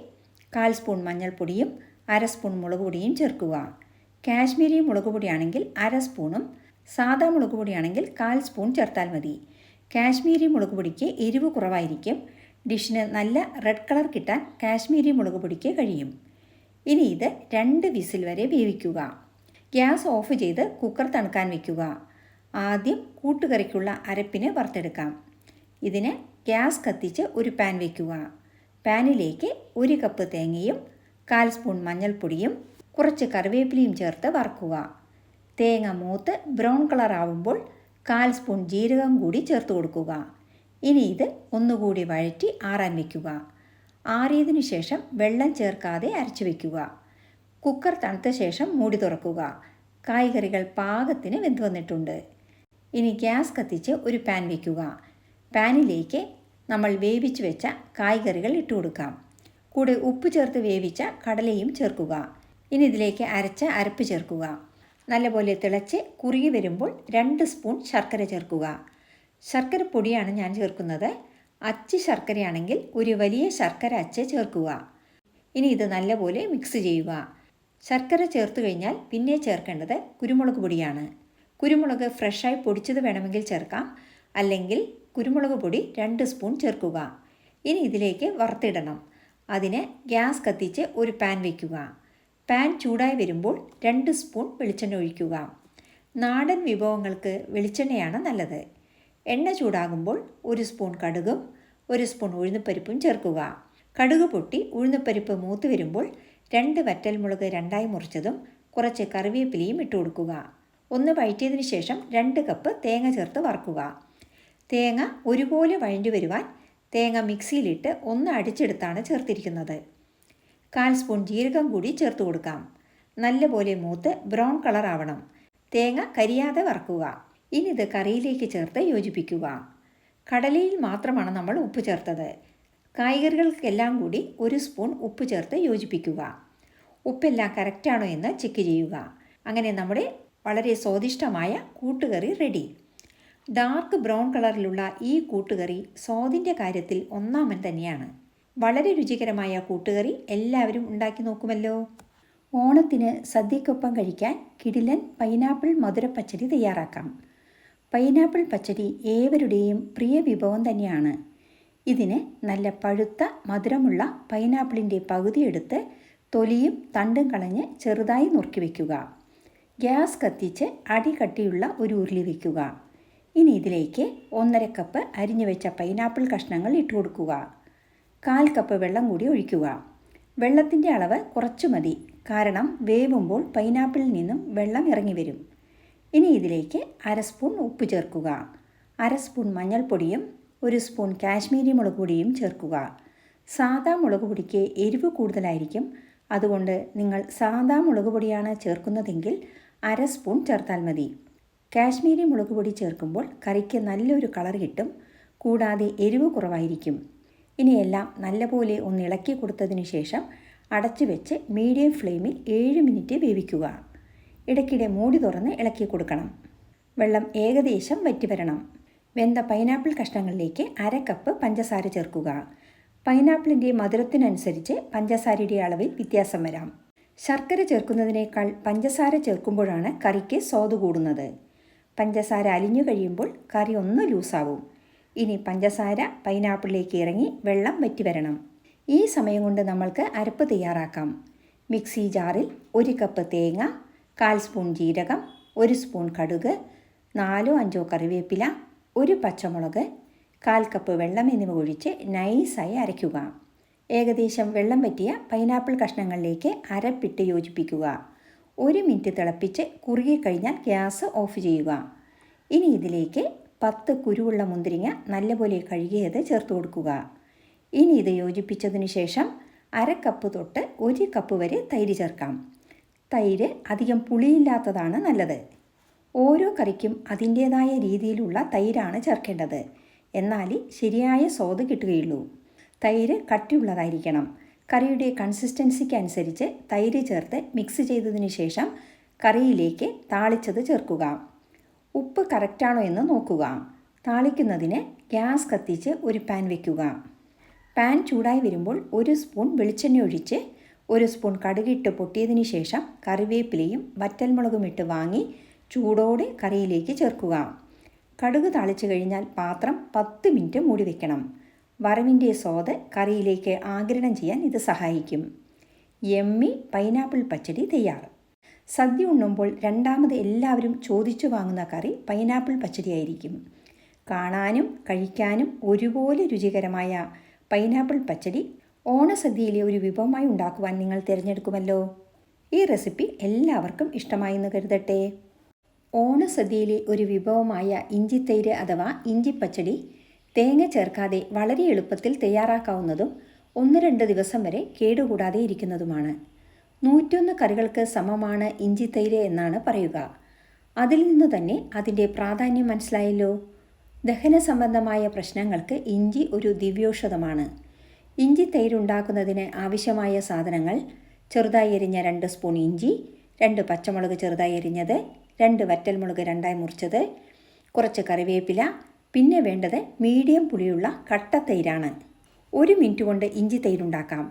[SPEAKER 1] 1/4 സ്പൂൺ മഞ്ഞൾപ്പൊടിയും 1/2 സ്പൂൺ മുളക് പൊടിയും ചേർക്കുക. കാശ്മീരി മുളക് പൊടിയാണെങ്കിൽ 1/2 സ്പൂണും സാദാ മുളക് പൊടിയാണെങ്കിൽ 1/4 സ്പൂൺ ചേർത്താൽ മതി. കാശ്മീരി മുളക് പൊടിക്ക് എരിവ് കുറവായിരിക്കും. ഡിഷിന് നല്ല റെഡ് കളർ കിട്ടാൻ കാശ്മീരി മുളക് പൊടിക്ക് കഴിയും. ഇനി ഇത് 2 വിസിൽ വരെ വേവിക്കുക. ഗ്യാസ് ഓഫ് ചെയ്ത് കുക്കർ തണുക്കാൻ വയ്ക്കുക. ആദ്യം കൂട്ടുകറിക്കുള്ള അരപ്പിന് വറുത്തെടുക്കാം. ഇതിന് ഗ്യാസ് കത്തിച്ച് ഒരു പാൻ വയ്ക്കുക. പാനിലേക്ക് 1 കപ്പ് തേങ്ങയും 1/4 സ്പൂൺ മഞ്ഞൾപ്പൊടിയും കുറച്ച് കറിവേപ്പിലയും ചേർത്ത് വറുക്കുക. തേങ്ങ മൂത്ത് ബ്രൗൺ കളർ ആവുമ്പോൾ 1/4 സ്പൂൺ ജീരകം കൂടി ചേർത്ത് കൊടുക്കുക. ഇനി ഇത് ഒന്നുകൂടി വഴറ്റി ആറാൻ വയ്ക്കുക. ആറിയതിനു ശേഷം വെള്ളം ചേർക്കാതെ അരച്ചു വയ്ക്കുക. കുക്കർ തണുത്ത ശേഷം മൂടി തുറക്കുക. കായ്കറികൾ പാകത്തിന് വെന്ത് വന്നിട്ടുണ്ട്. ഇനി ഗ്യാസ് കത്തിച്ച് ഒരു പാൻ വയ്ക്കുക. പാനിലേക്ക് നമ്മൾ വേവിച്ച് വെച്ച കായ്കറികൾ ഇട്ട് കൊടുക്കാം. കൂടെ ഉപ്പ് ചേർത്ത് വേവിച്ച കടലയും ചേർക്കുക. ഇനി ഇതിലേക്ക് അരച്ച അരപ്പ് ചേർക്കുക. നല്ലപോലെ തിളച്ച് കുറുകി വരുമ്പോൾ 2 സ്പൂൺ ശർക്കര ചേർക്കുക. ശർക്കര പൊടിയാണ് ഞാൻ ചേർക്കുന്നത്. അച്ച് ശർക്കരയാണെങ്കിൽ ഒരു വലിയ ശർക്കര അച്ച് ചേർക്കുക. ഇനി ഇത് നല്ലപോലെ മിക്സ് ചെയ്യുക. ശർക്കര ചേർത്ത് കഴിഞ്ഞാൽ പിന്നെ ചേർക്കേണ്ടത് കുരുമുളക് പൊടിയാണ്. കുരുമുളക് ഫ്രഷായി പൊടിച്ചത് വേണമെങ്കിൽ ചേർക്കാം. അല്ലെങ്കിൽ കുരുമുളക് പൊടി 2 സ്പൂൺ ചേർക്കുക. ഇനി ഇതിലേക്ക് വറുത്തിടണം. അതിന് ഗ്യാസ് കത്തിച്ച് ഒരു പാൻ വയ്ക്കുക. പാൻ ചൂടായി വരുമ്പോൾ 2 സ്പൂൺ വെളിച്ചെണ്ണ ഒഴിക്കുക. നാടൻ വിഭവങ്ങൾക്ക് വെളിച്ചെണ്ണയാണ് നല്ലത്. എണ്ണ ചൂടാകുമ്പോൾ 1 സ്പൂൺ കടുകും 1 സ്പൂൺ ഉഴുന്നുപരിപ്പും ചേർക്കുക. കടുക് പൊട്ടി ഉഴുന്നുപരിപ്പ് മൂത്ത് വരുമ്പോൾ 2 വറ്റൽമുളക് രണ്ടായി മുറിച്ചതും കുറച്ച് കറിവേപ്പിലയും ഇട്ട് കൊടുക്കുക. ഒന്ന് വഴറ്റിയതിന് ശേഷം 2 കപ്പ് തേങ്ങ ചേർത്ത് വറക്കുക. തേങ്ങ ഒരുപോലെ വഴണ്ടി വരുവാൻ തേങ്ങ മിക്സിയിലിട്ട് ഒന്ന് അടിച്ചെടുത്താണ് ചേർത്തിരിക്കുന്നത്. 1/4 സ്പൂൺ ജീരകം കൂടി ചേർത്ത് കൊടുക്കാം. നല്ലപോലെ മൂത്ത് ബ്രൗൺ കളർ ആവണം. തേങ്ങ കരിയാതെ വറക്കുക. ഇനി ഇത് കറിയിലേക്ക് ചേർത്ത് യോജിപ്പിക്കുക. കടലയിൽ മാത്രമാണ് നമ്മൾ ഉപ്പ് ചേർത്തത്. കായ്കറികൾക്കെല്ലാം കൂടി 1 സ്പൂൺ ഉപ്പ് ചേർത്ത് യോജിപ്പിക്കുക. ഉപ്പെല്ലാം കറക്റ്റാണോ എന്ന് ചെക്ക് ചെയ്യുക. അങ്ങനെ നമ്മുടെ വളരെ സ്വാദിഷ്ടമായ കൂട്ടുകറി റെഡി. ഡാർക്ക് ബ്രൗൺ കളറിലുള്ള ഈ കൂട്ടുകറി സ്വാദിൻ്റെ കാര്യത്തിൽ ഒന്നാമൻ തന്നെയാണ്. വളരെ രുചികരമായ കൂട്ടുകറി എല്ലാവരും ഉണ്ടാക്കി നോക്കുമല്ലോ. ഓണത്തിന് സദ്യക്കൊപ്പം കഴിക്കാൻ കിടിലൻ പൈനാപ്പിൾ മധുരപ്പച്ചടി തയ്യാറാക്കാം. പൈനാപ്പിൾ പച്ചടി ഏവരുടെയും പ്രിയ വിഭവം തന്നെയാണ്. ഇതിന് നല്ല പഴുത്ത മധുരമുള്ള പൈനാപ്പിളിൻ്റെ പകുതി എടുത്ത് തൊലിയും തണ്ടും കളഞ്ഞ് ചെറുതായി നുറുക്കി വയ്ക്കുക. ഗ്യാസ് കത്തിച്ച് അടി കട്ടിയുള്ള ഒരു ഉരുളി വയ്ക്കുക. ഇനി ഇതിലേക്ക് 1.5 കപ്പ് അരിഞ്ഞു വെച്ച പൈനാപ്പിൾ കഷ്ണങ്ങൾ ഇട്ട് കൊടുക്കുക. 1/4 കപ്പ് വെള്ളം കൂടി ഒഴിക്കുക. വെള്ളത്തിൻ്റെ അളവ് കുറച്ച് മതി, കാരണം വേവുമ്പോൾ പൈനാപ്പിളിൽ നിന്നും വെള്ളം ഇറങ്ങി വരും. ഇനി ഇതിലേക്ക് 1/2 സ്പൂൺ ഉപ്പ് ചേർക്കുക. 1/2 സ്പൂൺ മഞ്ഞൾപ്പൊടിയും 1 സ്പൂൺ കാശ്മീരി മുളക് പൊടിയും ചേർക്കുക. സാദാ മുളക് പൊടിക്ക് എരിവ് കൂടുതലായിരിക്കും. അതുകൊണ്ട് നിങ്ങൾ സാദാ മുളക് പൊടിയാണ് ചേർക്കുന്നതെങ്കിൽ 1/2 സ്പൂൺ ചേർത്താൽ മതി. കാശ്മീരി മുളക് പൊടി ചേർക്കുമ്പോൾ കറിക്ക് നല്ലൊരു കളർ കിട്ടും. കൂടാതെ എരിവ് കുറവായിരിക്കും. ഇനിയെല്ലാം നല്ലപോലെ ഒന്ന് ഇളക്കി കൊടുത്തതിന് ശേഷം അടച്ചു വെച്ച് മീഡിയം ഫ്ലെയിമിൽ 7 മിനിറ്റ് വേവിക്കുക. ഇടയ്ക്കിടെ മൂടി തുറന്ന് ഇളക്കി കൊടുക്കണം. വെള്ളം ഏകദേശം വറ്റി വരണം. വെന്ത പൈനാപ്പിൾ കഷ്ണങ്ങളിലേക്ക് 1/2 കപ്പ് പഞ്ചസാര ചേർക്കുക. പൈനാപ്പിളിൻ്റെ മധുരത്തിനനുസരിച്ച് പഞ്ചസാരയുടെ അളവിൽ വ്യത്യാസം വരാം. ശർക്കര ചേർക്കുന്നതിനേക്കാൾ പഞ്ചസാര ചേർക്കുമ്പോഴാണ് കറിക്ക് സ്വാദ് കൂടുന്നത്. പഞ്ചസാര അലിഞ്ഞു കഴിയുമ്പോൾ കറി ഒന്ന് ലൂസാവും. ഇനി പഞ്ചസാര പൈനാപ്പിളിലേക്ക് ഇറങ്ങി വെള്ളം വറ്റി വരണം. ഈ സമയം കൊണ്ട് നമ്മൾക്ക് അരപ്പ് തയ്യാറാക്കാം. മിക്സി ജാറിൽ 1 കപ്പ് തേങ്ങ, 1/4 സ്പൂൺ ജീരകം, 1 സ്പൂൺ കടുക്, 4-5 കറിവേപ്പില, 1 പച്ചമുളക്, 1/4 കപ്പ് വെള്ളം എന്നിവ ഒഴിച്ച് നൈസായി അരയ്ക്കുക. ഏകദേശം വെള്ളം വറ്റിയ പൈനാപ്പിൾ കഷ്ണങ്ങളിലേക്ക് അരപ്പിട്ട് യോജിപ്പിക്കുക. 1 മിനിറ്റ് തിളപ്പിച്ച് കുറുകിക്കഴിഞ്ഞാൽ ഗ്യാസ് ഓഫ് ചെയ്യുക. ഇനി ഇതിലേക്ക് 10 കുരുവുള്ള മുന്തിരിങ്ങ നല്ലപോലെ കഴുകിയത് ചേർത്ത് കൊടുക്കുക. ഇനി ഇത് യോജിപ്പിച്ചതിന് ശേഷം 1/2 കപ്പ് തൊട്ട് 1 കപ്പ് വരെ തൈര് ചേർക്കാം. തൈര് അധികം പുളിയില്ലാത്തതാണ് നല്ലത്. ഓരോ കറിക്കും അതിൻ്റേതായ രീതിയിലുള്ള തൈരാണ് ചേർക്കേണ്ടത്. എന്നാൽ ശരിയായ സ്വാദ് കിട്ടുകയുള്ളൂ. തൈര് കട്ടിയുള്ളതായിരിക്കണം. കറിയുടെ കൺസിസ്റ്റൻസിക്ക് അനുസരിച്ച് തൈര് ചേർത്ത് മിക്സ് ചെയ്തതിന് ശേഷം കറിയിലേക്ക് താളിച്ചത് ചേർക്കുക. ഉപ്പ് കറക്റ്റാണോ എന്ന് നോക്കുക. താളിക്കുന്നതിന് ഗ്യാസ് കത്തിച്ച് ഒരു പാൻ വയ്ക്കുക. പാൻ ചൂടായി വരുമ്പോൾ 1 സ്പൂൺ വെളിച്ചെണ്ണ ഒഴിച്ച് 1 സ്പൂൺ കടുകിട്ട് പൊട്ടിയതിന് ശേഷം കറിവേപ്പിലയും വറ്റൽമുളകും ഇട്ട് വാങ്ങി ചൂടോടെ കറിയിലേക്ക് ചേർക്കുക. കടുക് താളിച്ചു കഴിഞ്ഞാൽ പാത്രം 10 മിനിറ്റ് മൂടി വയ്ക്കണം. വറവിൻ്റെ സ്വാദ് കറിയിലേക്ക് ആഗിരണം ചെയ്യാൻ ഇത് സഹായിക്കും. യമ്മി പൈനാപ്പിൾ പച്ചടി തയ്യാർ. സദ്യ ഉണ്ണുമ്പോൾ രണ്ടാമത് എല്ലാവരും ചോദിച്ചു വാങ്ങുന്ന കറി പൈനാപ്പിൾ പച്ചടിയായിരിക്കും. കാണാനും കഴിക്കാനും ഒരുപോലെ രുചികരമായ പൈനാപ്പിൾ പച്ചടി ഓണസദ്യയിലെ ഒരു വിഭവമായി ഉണ്ടാക്കുവാൻ നിങ്ങൾ തിരഞ്ഞെടുക്കുമല്ലോ. ഈ റെസിപ്പി എല്ലാവർക്കും ഇഷ്ടമായി എന്ന് കരുതട്ടെ. ഓണസദ്യയിലെ ഒരു വിഭവമായ ഇഞ്ചിത്തൈര് അഥവാ ഇഞ്ചിപ്പച്ചടി തേങ്ങ ചേർക്കാതെ വളരെ എളുപ്പത്തിൽ തയ്യാറാക്കാവുന്നതും 1-2 ദിവസം വരെ കേടുകൂടാതെ ഇരിക്കുന്നതുമാണ്. 101 കറികൾക്ക് സമമാണ് ഇഞ്ചിത്തൈര് എന്നാണ് പറയുക. അതിൽ നിന്ന് തന്നെ അതിൻ്റെ പ്രാധാന്യം മനസ്സിലായല്ലോ. ദഹന സംബന്ധമായ പ്രശ്നങ്ങൾക്ക് ഇഞ്ചി ഒരു ദിവ്യൌഷധമാണ്. ഇഞ്ചി തൈരുണ്ടാക്കുന്നതിന് ആവശ്യമായ സാധനങ്ങൾ: ചെറുതായി എരിഞ്ഞ 2 സ്പൂൺ ഇഞ്ചി, 2 പച്ചമുളക് ചെറുതായി എരിഞ്ഞത്, 2 വറ്റൽമുളക് രണ്ടായി മുറിച്ചത്, കുറച്ച് കറിവേപ്പില. പിന്നെ വേണ്ടത് മീഡിയം പുളിയുള്ള കട്ടത്തൈരാണ്. 1 മിനിറ്റ് കൊണ്ട് ഇഞ്ചി തൈരുണ്ടാക്കാം.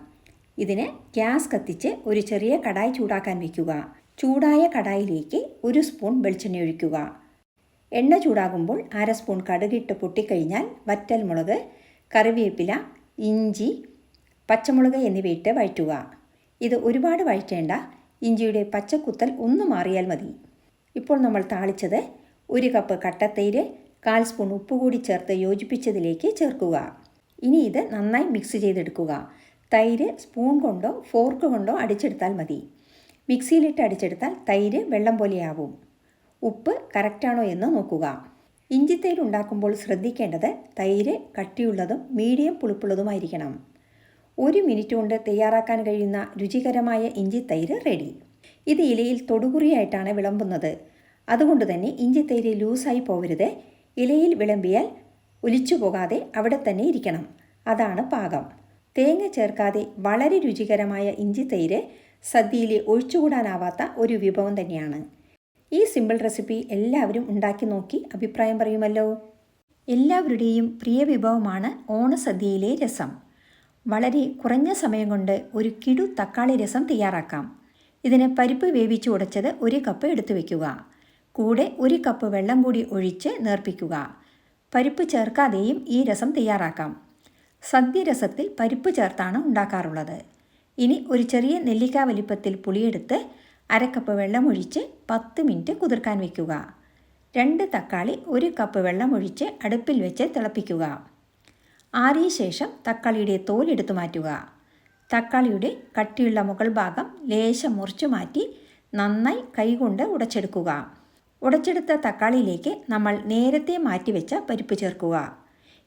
[SPEAKER 1] ഇതിന് ഗ്യാസ് കത്തിച്ച് ഒരു ചെറിയ കടായി ചൂടാക്കാൻ വയ്ക്കുക. ചൂടായ കടായിലേക്ക് 1 സ്പൂൺ വെളിച്ചെണ്ണ ഒഴിക്കുക. എണ്ണ ചൂടാകുമ്പോൾ 1/2 സ്പൂൺ കടുകിട്ട് പൊട്ടിക്കഴിഞ്ഞാൽ വറ്റൽമുളക്, കറിവേപ്പില, ഇഞ്ചി, പച്ചമുളക് എന്നിവയിട്ട് വഴറ്റുക. ഇത് ഒരുപാട് വഴറ്റേണ്ട. ഇഞ്ചിയുടെ പച്ചക്കുത്തൽ ഒന്ന് മാറിയാൽ മതി. ഇപ്പോൾ നമ്മൾ താളിച്ചത് 1 കപ്പ് കട്ടത്തൈര്, 1/4 സ്പൂൺ ഉപ്പ് കൂടി ചേർത്ത് യോജിപ്പിച്ചതിലേക്ക് ചേർക്കുക. ഇനി ഇത് നന്നായി മിക്സ് ചെയ്തെടുക്കുക. തൈര് സ്പൂൺ കൊണ്ടോ ഫോർക്ക് കൊണ്ടോ അടിച്ചെടുത്താൽ മതി. മിക്സിയിലിട്ട് അടിച്ചെടുത്താൽ തൈര് വെള്ളം പോലെയാവും. ഉപ്പ് കറക്റ്റാണോ എന്ന് നോക്കുക. ഇഞ്ചിത്തൈര് ഉണ്ടാക്കുമ്പോൾ ശ്രദ്ധിക്കേണ്ടത് തൈര് കട്ടിയുള്ളതും മീഡിയം പുളിപ്പുള്ളതുമായിരിക്കണം. 1 മിനിറ്റ് കൊണ്ട് തയ്യാറാക്കാൻ കഴിയുന്ന രുചികരമായ ഇഞ്ചിത്തൈര് റെഡി. ഇത് ഇലയിൽ തൊടുകുറിയായിട്ടാണ് വിളമ്പുന്നത്. അതുകൊണ്ട് തന്നെ ഇഞ്ചിത്തൈര് ലൂസായി പോവരുത്. ഇലയിൽ വിളമ്പിയാൽ ഒലിച്ചു പോകാതെ അവിടെ തന്നെ ഇരിക്കണം. അതാണ് പാകം. തേങ്ങ ചേർക്കാതെ വളരെ രുചികരമായ ഇഞ്ചിത്തൈര് സദ്യയിലെ ഒഴിച്ചുകൂടാനാവാത്ത ഒരു വിഭവം തന്നെയാണ്. ഈ സിമ്പിൾ റെസിപ്പി എല്ലാവരും ഉണ്ടാക്കി നോക്കി അഭിപ്രായം പറയുമല്ലോ. എല്ലാവരുടെയും പ്രിയ വിഭവമാണ് ഓണസദ്യയിലെ രസം. വളരെ കുറഞ്ഞ സമയം കൊണ്ട് ഒരു കിടു തക്കാളി രസം തയ്യാറാക്കാം. ഇതിന് പരിപ്പ് വേവിച്ച് ഉടച്ചത് 1 കപ്പ് എടുത്തു വയ്ക്കുക. കൂടെ 1 കപ്പ് വെള്ളം കൂടി ഒഴിച്ച് നേർപ്പിക്കുക. പരിപ്പ് ചേർക്കാതെയും ഈ രസം തയ്യാറാക്കാം. സദ്യ രസത്തിൽ പരിപ്പ് ചേർത്താണ് ഉണ്ടാക്കാറുള്ളത്. ഇനി ഒരു ചെറിയ നെല്ലിക്ക വലിപ്പത്തിൽ പുളിയെടുത്ത് 1/2 കപ്പ് വെള്ളമൊഴിച്ച് 10 മിനിറ്റ് കുതിർക്കാൻ വയ്ക്കുക. 2 തക്കാളി 1 കപ്പ് വെള്ളമൊഴിച്ച് അടുപ്പിൽ വെച്ച് തിളപ്പിക്കുക. ആറിയ ശേഷം തക്കാളിയുടെ തോലെടുത്തു മാറ്റുക. തക്കാളിയുടെ കട്ടിയുള്ള മുകൾ ഭാഗം ലേശം മുറിച്ചു മാറ്റി നന്നായി കൈകൊണ്ട് ഉടച്ചെടുക്കുക. ഉടച്ചെടുത്ത തക്കാളിയിലേക്ക് നമ്മൾ നേരത്തെ മാറ്റിവെച്ച പരിപ്പ് ചേർക്കുക.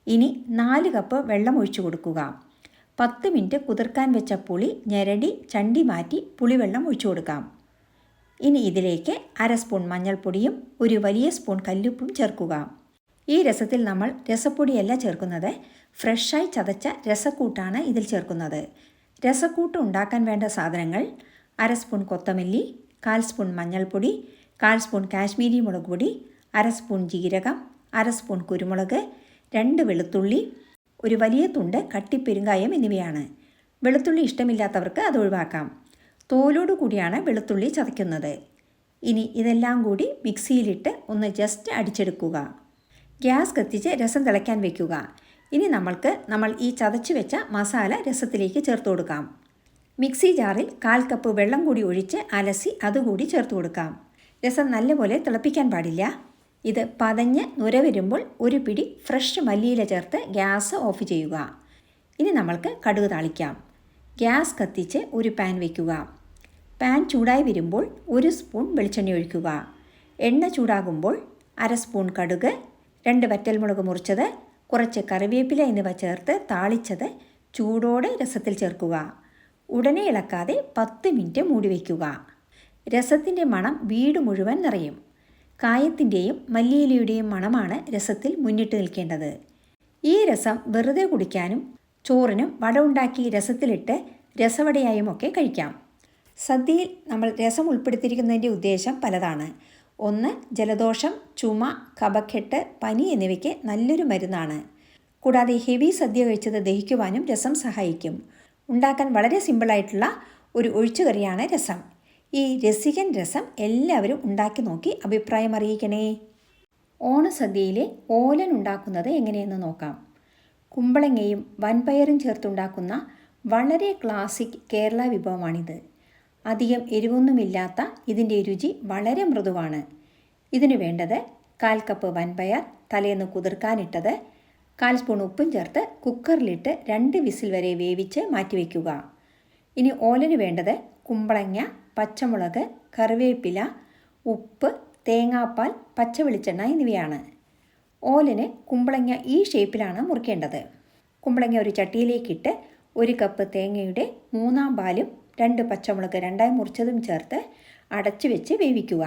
[SPEAKER 1] ഇനി 4 കപ്പ് വെള്ളം ഒഴിച്ചു കൊടുക്കുക. 10 മിനിറ്റ് കുതിർക്കാൻ വെച്ച പുളി ഞെരടി ചണ്ടി മാറ്റി പുളിവെള്ളം ഒഴിച്ചു കൊടുക്കാം. ഇനി ഇതിലേക്ക് 1/2 സ്പൂൺ മഞ്ഞൾപ്പൊടിയും 1 വലിയ സ്പൂൺ കല്ലുപ്പും ചേർക്കുക. ഈ രസത്തിൽ നമ്മൾ രസപ്പൊടിയല്ല ചേർക്കുന്നത്, ഫ്രഷായി ചതച്ച രസക്കൂട്ടാണ് ഇതിൽ ചേർക്കുന്നത്. രസക്കൂട്ട് ഉണ്ടാക്കാൻ വേണ്ട സാധനങ്ങൾ: 1/2 സ്പൂൺ കൊത്തമല്ലി, 1/4 സ്പൂൺ മഞ്ഞൾപ്പൊടി, 1/4 സ്പൂൺ കാശ്മീരി മുളക് പൊടി, 1/2 സ്പൂൺ ജീരകം, 1/2 സ്പൂൺ കുരുമുളക്, 2 വെളുത്തുള്ളി, 1 വലിയ തുണ്ട് കട്ടിപ്പെരുങ്കായം എന്നിവയാണ്. വെളുത്തുള്ളി ഇഷ്ടമില്ലാത്തവർക്ക് അത് ഒഴിവാക്കാം. തോലോടു കൂടിയാണ് വെളുത്തുള്ളി ചതയ്ക്കുന്നത്. ഇനി ഇതെല്ലാം കൂടി മിക്സിയിലിട്ട് ഒന്ന് ജസ്റ്റ് അടിച്ചെടുക്കുക. ഗ്യാസ് കത്തിച്ച് രസം തിളയ്ക്കാൻ വയ്ക്കുക. ഇനി നമ്മൾ ഈ ചതച്ചു വെച്ച മസാല രസത്തിലേക്ക് ചേർത്ത് കൊടുക്കാം. മിക്സി ജാറിൽ 1/4 കപ്പ് വെള്ളം കൂടി ഒഴിച്ച് അലസി അതുകൂടി ചേർത്ത് കൊടുക്കാം. രസം നല്ലപോലെ തിളപ്പിക്കാൻ പാടില്ല. ഇത് പതഞ്ഞ് നുര വരുമ്പോൾ 1 പിടി ഫ്രഷ് മല്ലിയില ചേർത്ത് ഗ്യാസ് ഓഫ് ചെയ്യുക. ഇനി നമ്മൾക്ക് കടുക് താളിക്കാം. ഗ്യാസ് കത്തിച്ച് ഒരു പാൻ വയ്ക്കുക. പാൻ ചൂടായി വരുമ്പോൾ 1 സ്പൂൺ വെളിച്ചെണ്ണ ഒഴിക്കുക. എണ്ണ ചൂടാകുമ്പോൾ 1/2 സ്പൂൺ കടുക്, 2 വറ്റൽമുളക് മുറിച്ചത്, കുറച്ച് കറിവേപ്പില എന്നിവ ചേർത്ത് താളിച്ചത് ചൂടോടെ രസത്തിൽ ചേർക്കുക. ഉടനെ ഇളക്കാതെ 10 മിനിറ്റ് മൂടി വയ്ക്കുക. രസത്തിൻ്റെ മണം വീട് മുഴുവൻ നിറയും. കായത്തിൻ്റെയും മല്ലിയിലയുടെയും മണമാണ് രസത്തിൽ മുന്നിട്ട് നിൽക്കേണ്ടത്. ഈ രസം വെറുതെ കുടിക്കാനും ചോറിനും വട ഉണ്ടാക്കി രസത്തിലിട്ട് രസവടയായും ഒക്കെ കഴിക്കാം. സദ്യയിൽ നമ്മൾ രസം ഉൾപ്പെടുത്തിയിരിക്കുന്നതിൻ്റെ ഉദ്ദേശം പലതാണ്. 1. ജലദോഷം, ചുമ, കഫക്കെട്ട്, പനി എന്നിവയ്ക്ക് നല്ലൊരു മരുന്നാണ്. കൂടാതെ ഹെവി സദ്യ കഴിച്ചത് ദഹിക്കുവാനും രസം സഹായിക്കും. ഉണ്ടാക്കാൻ വളരെ സിമ്പിളായിട്ടുള്ള ഒരു ഒഴിച്ചുകറിയാണ് രസം. ഈ രസികൻ രസം എല്ലാവരും ഉണ്ടാക്കി നോക്കി അഭിപ്രായം അറിയിക്കണേ. ഓണസദ്യയിലെ ഓലൻ ഉണ്ടാക്കുന്നത് എങ്ങനെയെന്ന് നോക്കാം. കുമ്പളങ്ങയും വൻപയറും ചേർത്തുണ്ടാക്കുന്ന വളരെ ക്ലാസിക് കേരള വിഭവമാണിത്. അധികം എരിവൊന്നുമില്ലാത്ത ഇതിൻ്റെ രുചി വളരെ മൃദുവാണ്. ഇതിനു വേണ്ടത് 1/4 കപ്പ് വൻപയർ തലേന്ന് കുതിർക്കാനിട്ടത്, 1/4 സ്പൂൺ ഉപ്പും ചേർത്ത് കുക്കറിലിട്ട് 2 വിസിൽ വരെ വേവിച്ച് മാറ്റിവെക്കുക. ഇനി ഓലന് വേണ്ടത് കുമ്പളങ്ങ, പച്ചമുളക്, കറിവേപ്പില, ഉപ്പ്, തേങ്ങാപ്പാൽ, പച്ചവെളിച്ചെണ്ണ എന്നിവയാണ്. ഓലന് കുമ്പളങ്ങ ഈ ഷേപ്പിലാണ് മുറിക്കേണ്ടത്. കുമ്പളങ്ങ ഒരു ചട്ടിയിലേക്കിട്ട് 1 കപ്പ് തേങ്ങയുടെ 1/3 പാലും 2 പച്ചമുളക് 2ആയി മുറിച്ചതും ചേർത്ത് അടച്ചു വെച്ച് വേവിക്കുക.